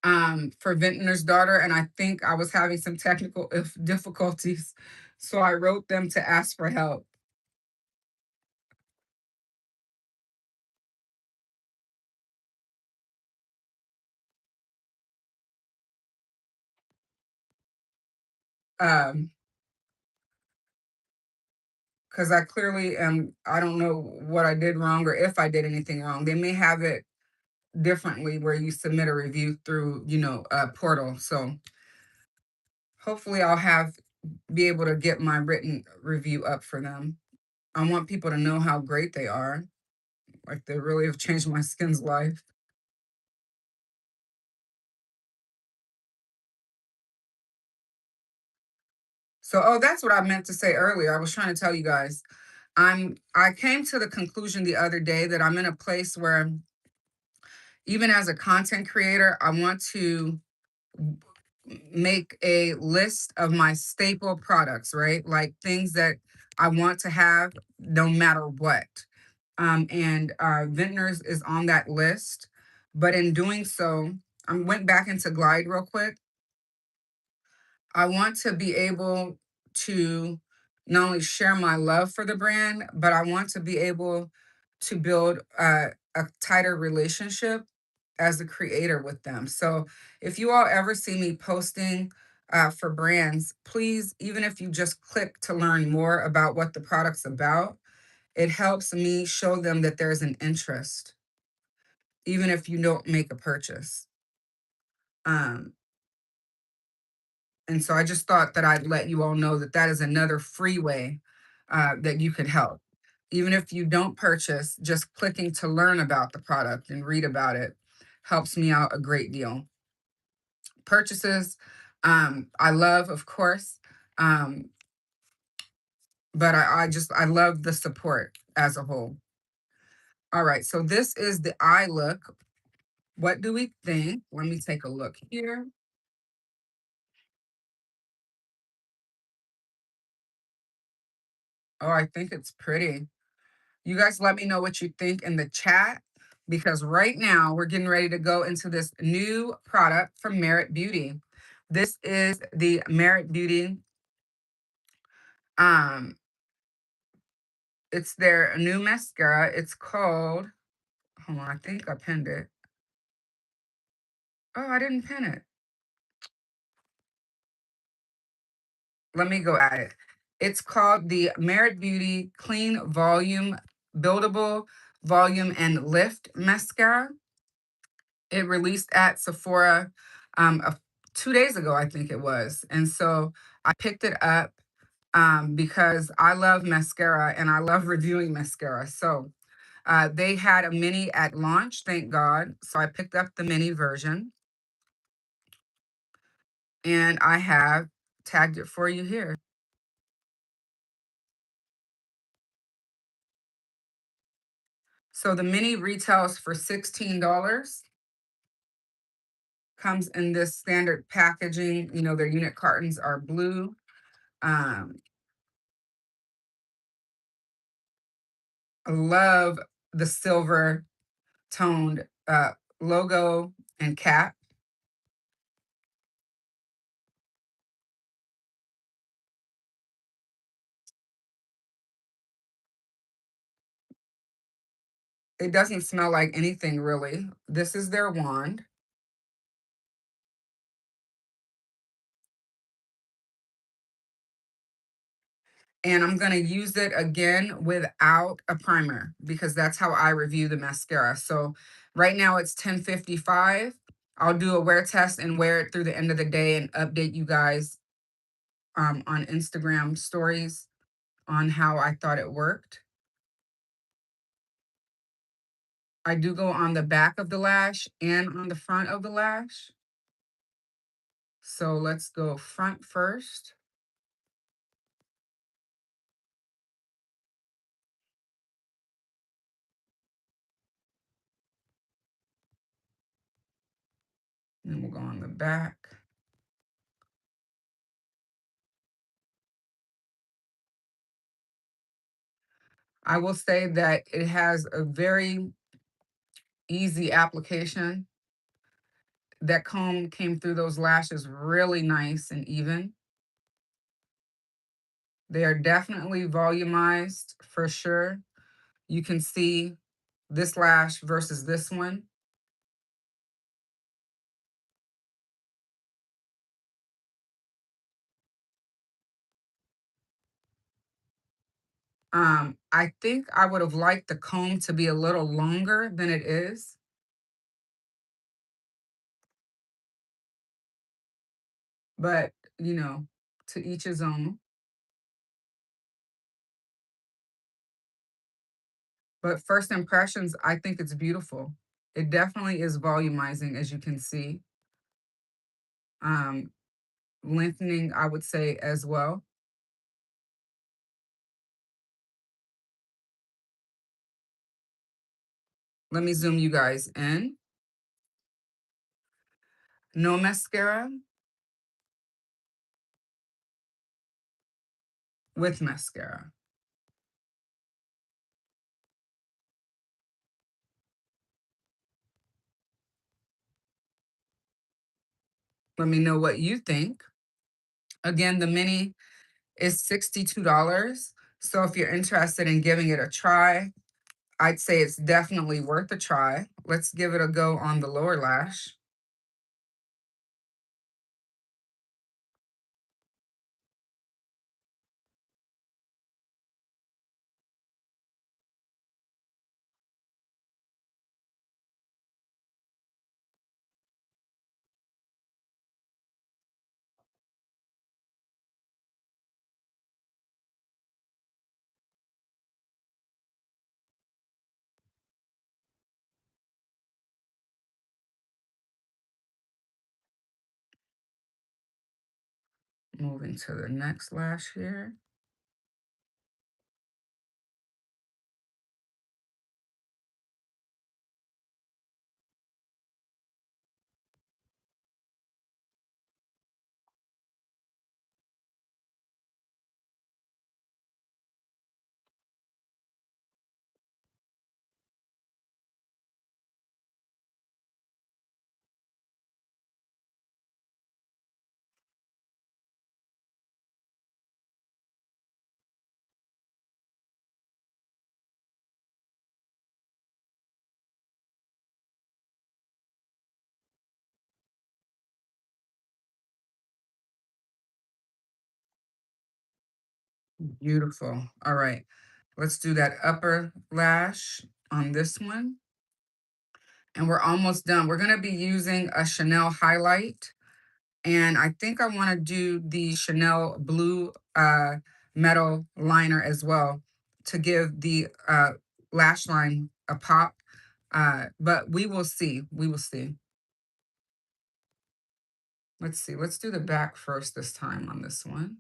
for Vintner's Daughter, and I think I was having some technical difficulties. So I wrote them to ask for help. Because I clearly am, I don't know what I did wrong or if I did anything wrong. They may have it differently where you submit a review through, you know, a portal. So hopefully be able to get my written review up for them. I want people to know how great they are. Like they really have changed my skin's life. So, oh, that's what I meant to say earlier. I was trying to tell you guys. I came to the conclusion the other day that I'm in a place where even as a content creator, I want to make a list of my staple products, right? Like things that I want to have no matter what. And Vintners is on that list. But in doing so, I went back into Glide real quick. I want to be able to not only share my love for the brand, but I want to be able to build a tighter relationship as a creator with them. So if you all ever see me posting for brands, please, even if you just click to learn more about what the product's about, it helps me show them that there's an interest, even if you don't make a purchase. Um, And so I just thought that I'd let you all know that that is another free way that you could help. Even if you don't purchase, just clicking to learn about the product and read about it helps me out a great deal. Purchases, I love, of course, um, but I love the support as a whole. All right, so this is the eye look. What do we think? Let me take a look here. Oh, I think it's pretty. You guys let me know what you think in the chat because right now we're getting ready to go into this new product from Merit Beauty. This is the Merit Beauty. Um, it's their new mascara. It's called, hold on, I think I pinned it. Oh, I didn't pin it. Let me go at it. It's called the Merit Beauty Clean Volume Buildable Volume and Lift Mascara. It released at Sephora 2 days ago, I think it was. And so I picked it up because I love mascara and I love reviewing mascara. So they had a mini at launch, thank God. So I picked up the mini version and I have tagged it for you here. So the mini retails for $16. Comes in this standard packaging. You know, their unit cartons are blue. Um, I love the silver toned logo and cap. It doesn't smell like anything really. This is their wand. And I'm going to use it again without a primer because that's how I review the mascara. So right now it's 10:55. I'll do a wear test and wear it through the end of the day and update you guys on Instagram stories on how I thought it worked. I do go on the back of the lash and on the front of the lash. So let's go front first. And then we'll go on the back. I will say that it has a very easy application. That comb came through those lashes really nice and even. They are definitely volumized for sure. You can see this lash versus this one. I think I would have liked the comb to be a little longer than it is. But, you know, to each his own. But first impressions, I think it's beautiful. It definitely is volumizing, as you can see. Um, Lengthening, I would say, as well. Let me zoom you guys in. No mascara. With mascara. Let me know what you think. Again, the mini is $62. So if you're interested in giving it a try, I'd say it's definitely worth a try. Let's give it a go on the lower lash. Moving to the next lash here. Beautiful. All right. Let's do that upper lash on this one. And we're almost done. We're going to be using a Chanel highlight. And I think I want to do the Chanel blue metal liner as well to give the lash line a pop. But we will see. We will see. Let's see. Let's do the back first this time on this one.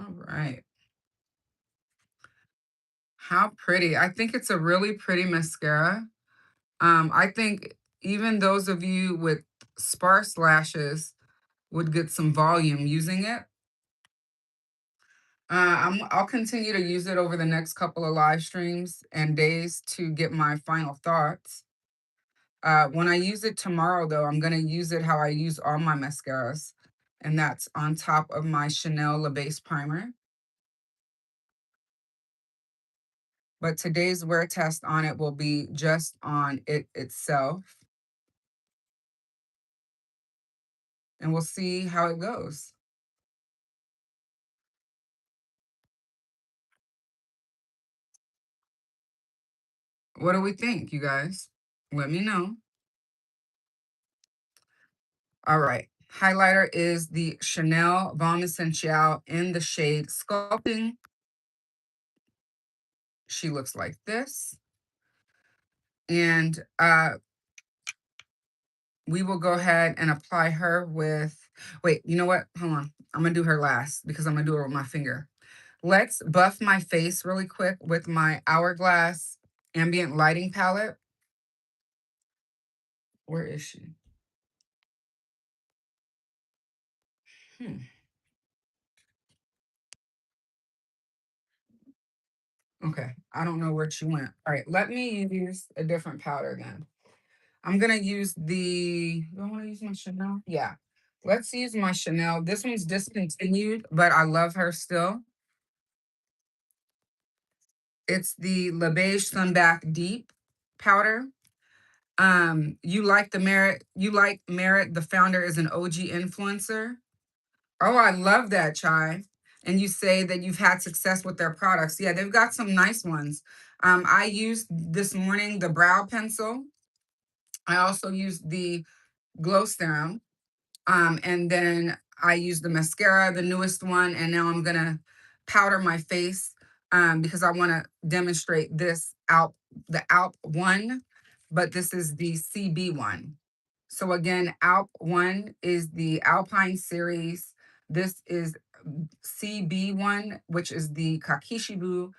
All right. How pretty. I think it's a really pretty mascara. I think even those of you with sparse lashes would get some volume using it. I'll continue to use it over the next couple of live streams and days to get my final thoughts. When I use it tomorrow, though, I'm going to use it how I use all my mascaras, and that's on top of my Chanel Le Base Primer. But today's wear test on it will be just on it itself. And we'll see how it goes. What do we think, you guys? Let me know. All right. Highlighter is the Chanel Balm Essential in the shade Sculpting. She looks like this. And we will go ahead and apply her with, wait, you know what? Hold on. I'm going to do her last because I'm going to do it with my finger. Let's buff my face really quick with my Hourglass Ambient Lighting Palette. Where is she? Okay, I don't know where she went. All right, let me use a different powder then. I'm gonna use the, do I want to use my Chanel? Yeah. Let's use my Chanel. This one's discontinued, but I love her still. It's the Le Beige Sunbath Deep powder. You like the Merit, you like Merit, the founder is an OG influencer. Oh, I love that, Chai. And you say that you've had success with their products. Yeah, they've got some nice ones. I used this morning the brow pencil. I also used the glow serum. And then I used the mascara, the newest one, and now I'm gonna powder my face because I want to demonstrate this the Alp one, but this is the CB one. So again, Alp one is the Alpine series. This is CB one, which is the Kakishibu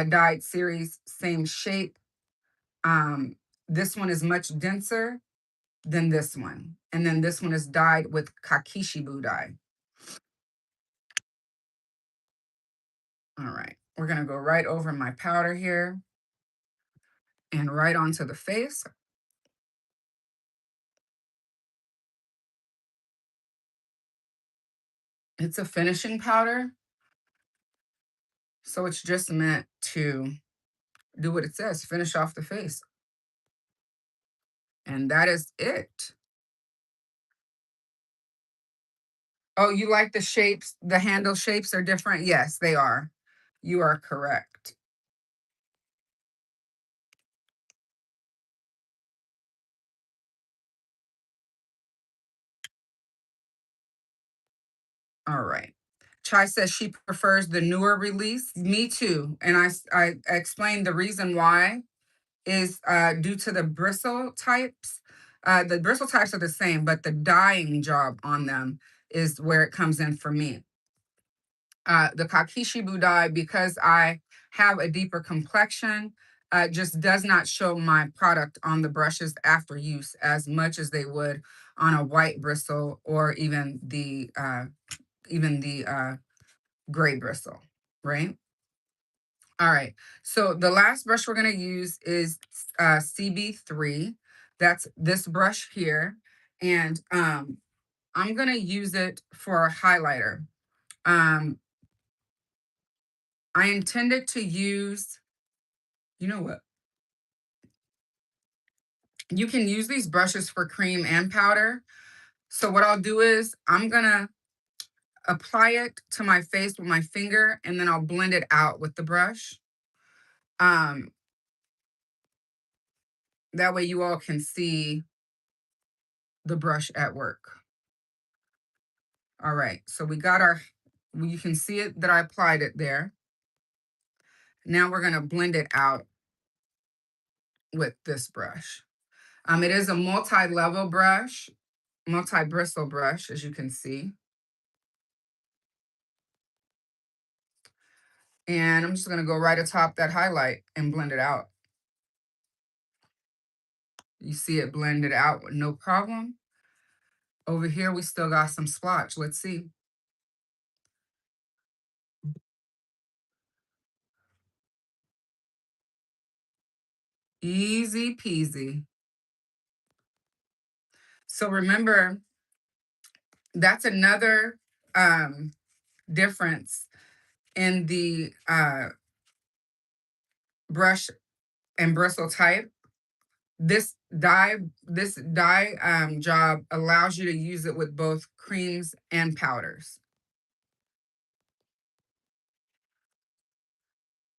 dyed series, same shape. Um, this one is much denser than this one. And then this one is dyed with Kakishibu dye. All right, we're gonna go right over my powder here and right onto the face. It's a finishing powder, so it's just meant to do what it says, finish off the face. And that is it. Oh, you like the shapes? The handle shapes are different? Yes, they are. You are correct. All right. Chai says she prefers the newer release. Me too. And I explained the reason why is due to the bristle types. The bristle types are the same, but the dyeing job on them is where it comes in for me. The Kakishibu dye, because I have a deeper complexion, just does not show my product on the brushes after use as much as they would on a white bristle or even the gray bristle, right? All right. So the last brush we're going to use is CB3. That's this brush here. And I'm going to use it for a highlighter. I intended to use, you know what? You can use these brushes for cream and powder. So what I'll do is I'm going to apply it to my face with my finger, and then I'll blend it out with the brush. That way you all can see the brush at work. All right, so we got our, you can see it that I applied it there. Now we're gonna blend it out with this brush. It is a multi-level brush, multi-bristle brush, as you can see. And I'm just gonna go right atop that highlight and blend it out. You see it blended out with no problem. Over here, we still got some splotch. Let's see. Easy peasy. So remember, that's another difference in the brush and bristle type. This dye, this dye job allows you to use it with both creams and powders.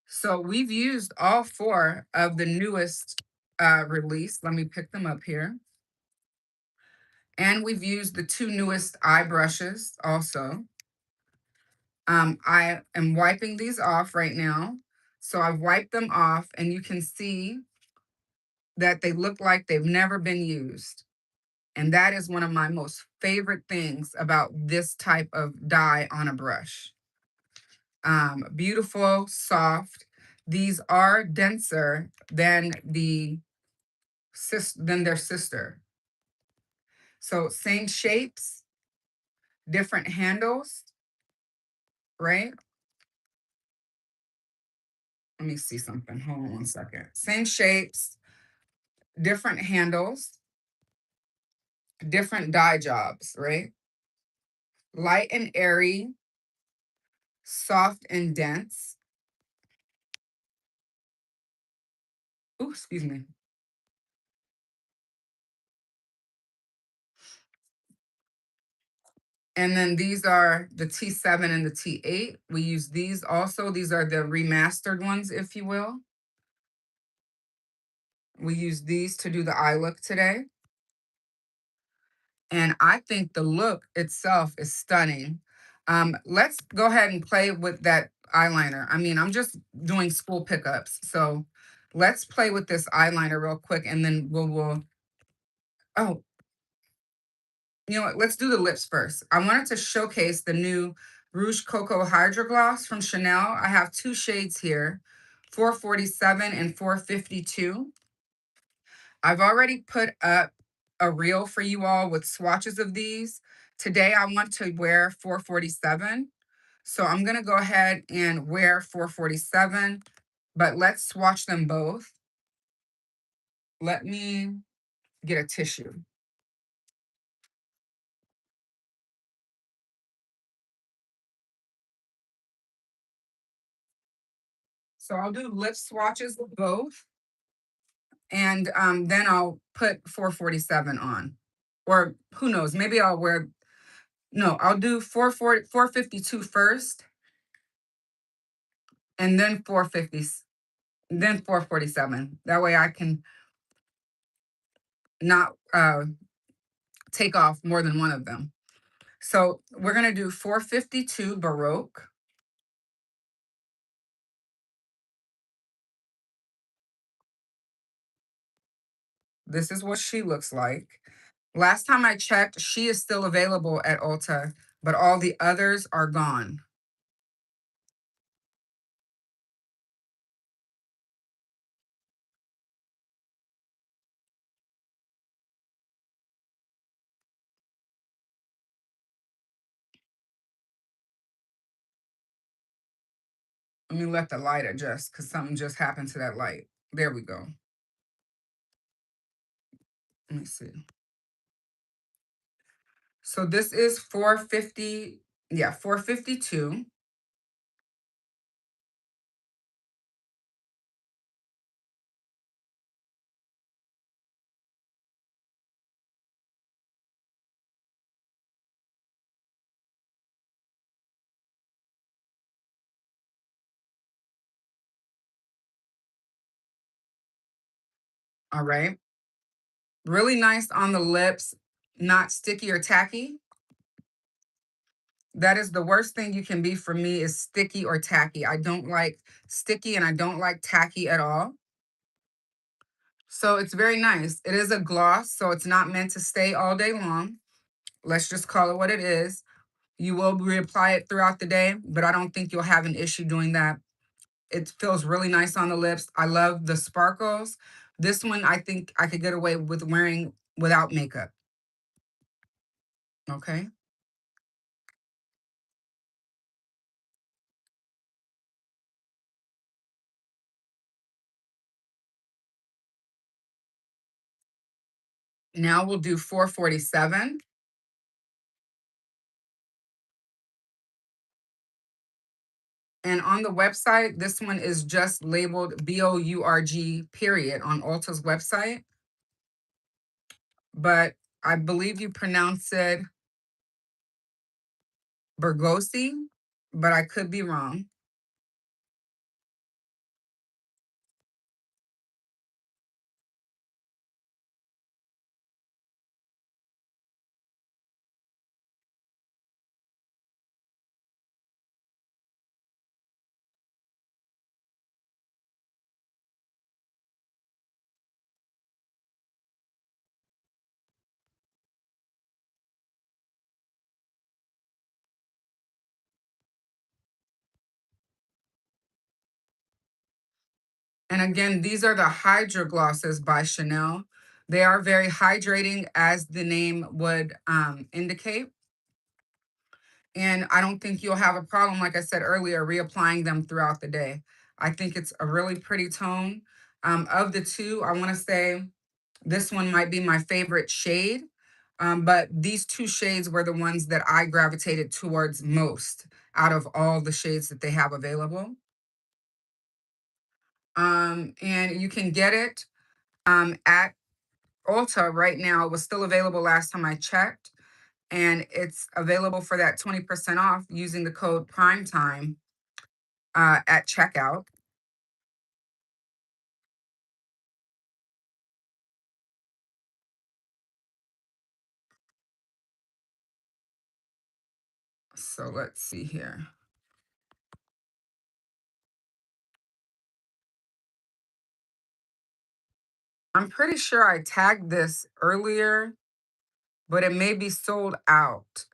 So we've used all four of the newest release. Let me pick them up here. And we've used the two newest eye brushes also. I am wiping these off right now. So I've wiped them off and you can see that they look like they've never been used. And that is one of my most favorite things about this type of dye on a brush. Beautiful, soft. These are denser than than their sister. So same shapes, different handles, right? Let me see something. Hold on one second. Same shapes, different handles. different dye jobs, right? Light and airy, soft and dense. Ooh, excuse me. And then these are the T7 and the T8. We use these also. These are the remastered ones, if you will. We use these to do the eye look today. And I think the look itself is stunning. Let's go ahead and play with that eyeliner. I mean, I'm just doing school pickups. So let's play with this eyeliner real quick and then oh, you know what? Let's do the lips first. I wanted to showcase the new Rouge Coco Hydro Gloss from Chanel. I have two shades here, 447 and 452. I've already put up a reel for you all with swatches of these. Today, I want to wear 447. So I'm going to go ahead and wear 447, but let's swatch them both. Let me get a tissue. So I'll do lip swatches of both. And then I'll put 447 on. Or who knows, maybe I'll wear, no, I'll do 452 first, and then 450, then 447. That way I can not take off more than one of them. So we're gonna do 452 Baroque. This is what she looks like. Last time I checked, she is still available at Ulta, but all the others are gone. Let me let the light adjust because something just happened to that light. There we go. Let me see. So this is 450, yeah, 452. All right. Really nice on the lips, not sticky or tacky. That is the worst thing you can be for me is sticky or tacky. I don't like sticky and I don't like tacky at all. So it's very nice. It is a gloss, so it's not meant to stay all day long. Let's just call it what it is. You will reapply it throughout the day, but I don't think you'll have an issue doing that. It feels really nice on the lips. I love the sparkles. This one, I think I could get away with wearing without makeup. Okay. Now we'll do 447. And on the website, this one is just labeled BOURG period on Ulta's website. But I believe you pronounce it Burgosi, but I could be wrong. And again, these are the Hydro Glosses by Chanel. They are very hydrating, as the name would indicate. And I don't think you'll have a problem, like I said earlier, reapplying them throughout the day. I think it's a really pretty tone. Of the two, I want to say this one might be my favorite shade. But these two shades were the ones that I gravitated towards most out of all the shades that they have available. And you can get it at Ulta right now. It was still available last time I checked, and it's available for that 20% off using the code PRIMETIME at checkout. So let's see here. I'm pretty sure I tagged this earlier, but it may be sold out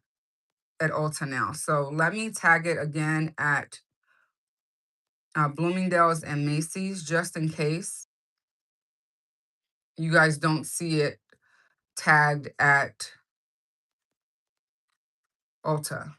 at Ulta now. So let me tag it again at Bloomingdale's and Macy's, just in case you guys don't see it tagged at Ulta.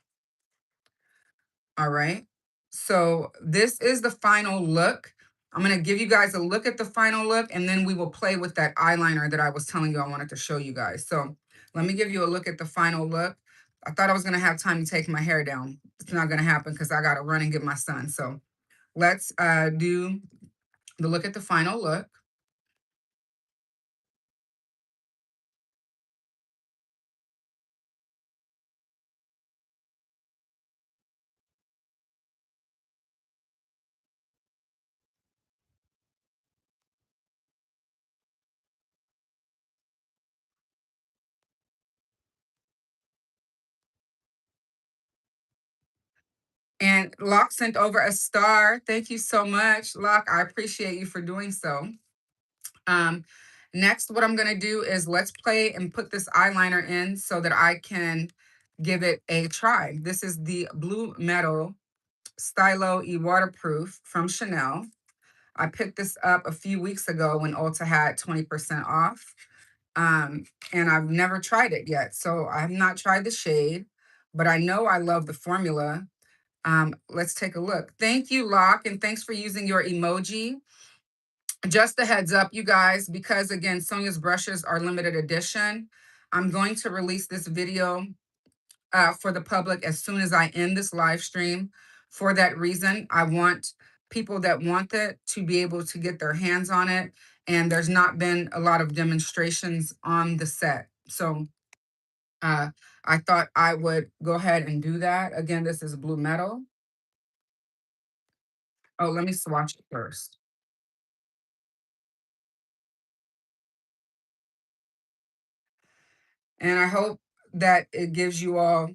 All right. So this is the final look. I'm going to give you guys a look at the final look, and then we will play with that eyeliner that I was telling you I wanted to show you guys. So let me give you a look at the final look. I thought I was going to have time to take my hair down. It's not going to happen because I got to run and get my son. So let's do the look at the final look. And Locke sent over a star. Thank you so much, Locke. I appreciate you for doing so. Next, what I'm going to do is let's play and put this eyeliner in so that I can give it a try. This is the Blue Metal Stylo E-Waterproof from Chanel. I picked this up a few weeks ago when Ulta had 20% off. And I've never tried it yet. So I have not tried the shade, but I know I love the formula. Let's take a look. Thank you, Locke, and thanks for using your emoji. Just a heads up, you guys, because again, Sonia's brushes are limited edition. I'm going to release this video for the public as soon as I end this live stream. For that reason, I want people that want it to be able to get their hands on it. And there's not been a lot of demonstrations on the set. So I thought I would go ahead and do that. Again, this is Blue Metal. Oh, let me swatch it first. And I hope that it gives you all,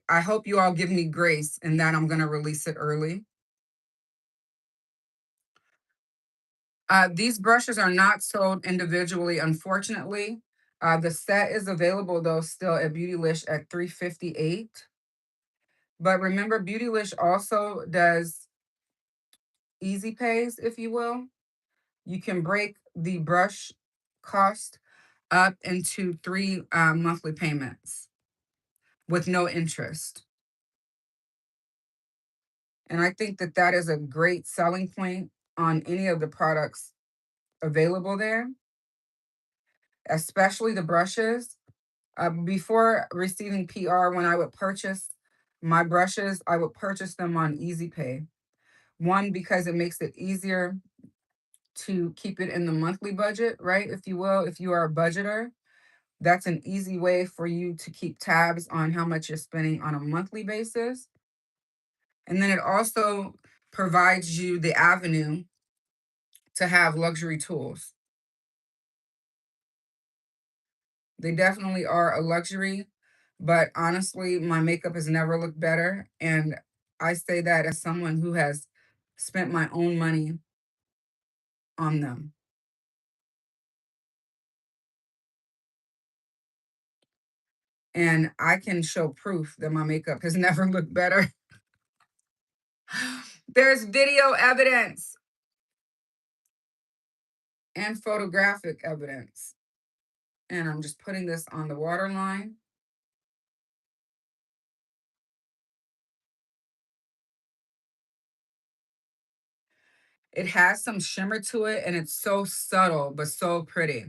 I hope you all give me grace in that I'm going to release it early. These brushes are not sold individually, unfortunately. The set is available though still at Beautylish at $358. But remember, Beautylish also does easy pays, if you will. You can break the brush cost up into 3 monthly payments with no interest. And I think that that is a great selling point on any of the products available there, especially the brushes. Before receiving PR, when I would purchase my brushes, I would purchase them on Easy Pay. One, because it makes it easier to keep it in the monthly budget, right? If you will, if you are a budgeter, that's an easy way for you to keep tabs on how much you're spending on a monthly basis. And then it also provides you the avenue to have luxury tools. They definitely are a luxury, but honestly, my makeup has never looked better. And I say that as someone who has spent my own money on them. And I can show proof that my makeup has never looked better. There's video evidence and photographic evidence. And I'm just putting this on the waterline. It has some shimmer to it, and it's so subtle, but so pretty.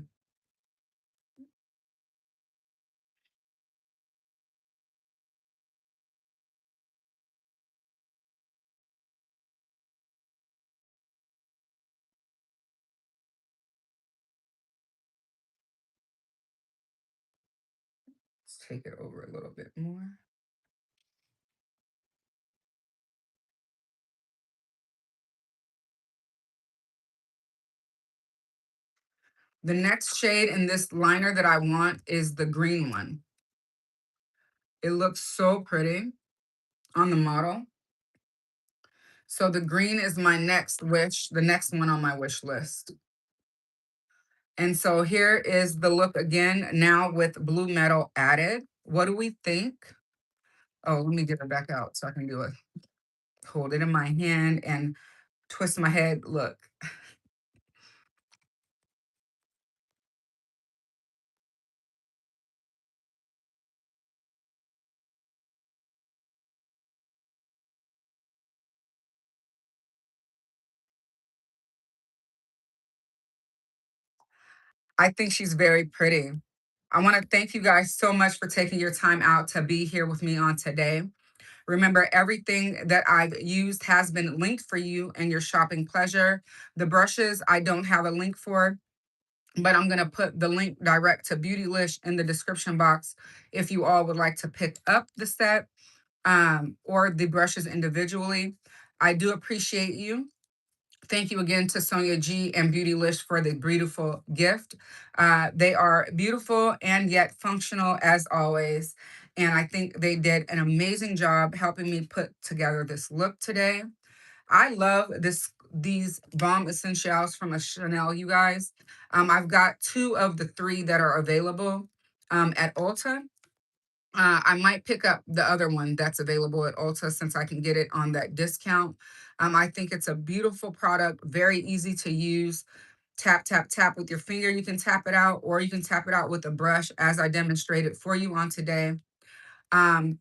take it over a little bit more. The next shade in this liner that I want is the green one. It looks so pretty on the model. So the green is my next wish, the next one on my wish list. And so here is the look again, now with blue metal added. What do we think? Oh, let me get it back out so I can do it. Hold it in my hand and twist my head. Look. I think she's very pretty. I want to thank you guys so much for taking your time out to be here with me on today. Remember, everything that I've used has been linked for you and your shopping pleasure. The brushes I don't have a link for, but I'm going to put the link direct to Beautylish in the description box if you all would like to pick up the set or the brushes individually. I do appreciate you. Thank you again to Sonia G and Beautylish for the beautiful gift. They are beautiful and yet functional as always. And I think they did an amazing job helping me put together this look today. I love these Balm Essentials from a Chanel, you guys. I've got 2 of the 3 that are available at Ulta. I might pick up the other one that's available at Ulta since I can get it on that discount. I think it's a beautiful product, very easy to use. Tap, tap, tap with your finger. You can tap it out, or you can tap it out with a brush as I demonstrated for you on today. Um,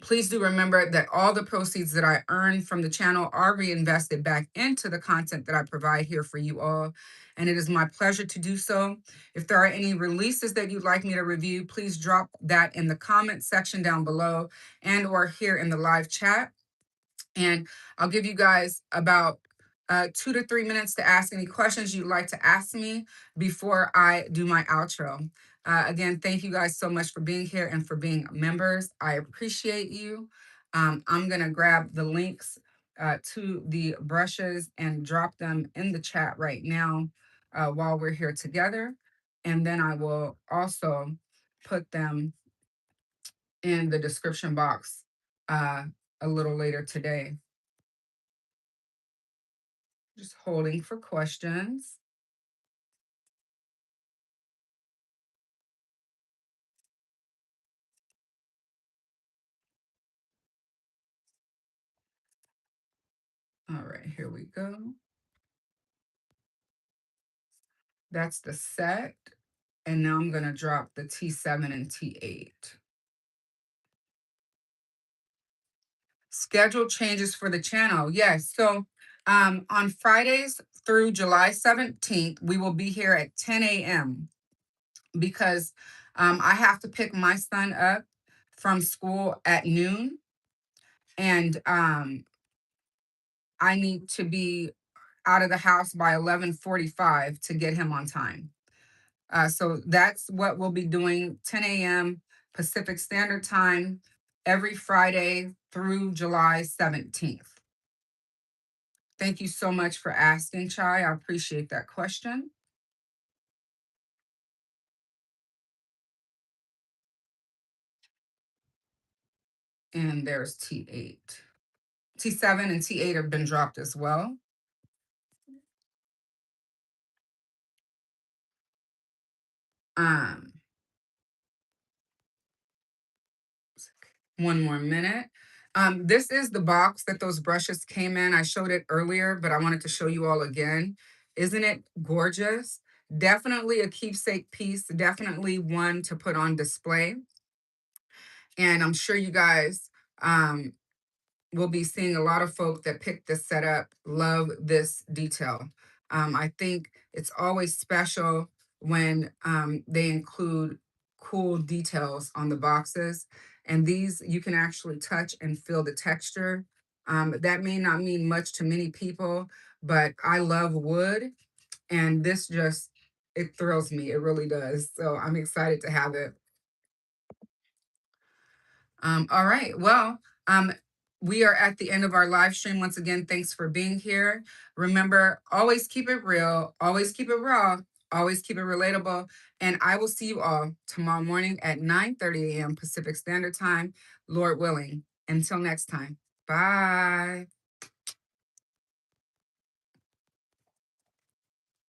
Please do remember that all the proceeds that I earn from the channel are reinvested back into the content that I provide here for you all. And it is my pleasure to do so. If there are any releases that you'd like me to review, please drop that in the comment section down below and or here in the live chat. And I'll give you guys about 2 to 3 minutes to ask any questions you'd like to ask me before I do my outro. Again, thank you guys so much for being here and for being members. I appreciate you. I'm going to grab the links to the brushes and drop them in the chat right now while we're here together. And then I will also put them in the description box a little later today. Just holding for questions. All right, here we go. That's the set. And now I'm going to drop the T7 and T8. Schedule changes for the channel. Yes. So on Fridays through July 17th, we will be here at 10 a.m. because I have to pick my son up from school at noon. And I need to be out of the house by 11:45 to get him on time. So that's what we'll be doing, 10 a.m. Pacific Standard Time every Friday through July 17th. Thank you so much for asking, Chai. I appreciate that question. And there's T8. T7 and T8 have been dropped as well. One more minute. This is the box that those brushes came in. I showed it earlier, but I wanted to show you all again. Isn't it gorgeous? Definitely a keepsake piece, definitely one to put on display. And I'm sure you guys will be seeing a lot of folk that picked this setup love this detail. I think it's always special when they include cool details on the boxes. And these you can actually touch and feel the texture. That may not mean much to many people, but I love wood. And this just, it thrills me. It really does. So I'm excited to have it. All right. Well, um, we are at the end of our live stream. Once again, thanks for being here. Remember, always keep it real, always keep it raw, always keep it relatable. And I will see you all tomorrow morning at 9:30 a.m. Pacific Standard Time, Lord willing. Until next time. Bye.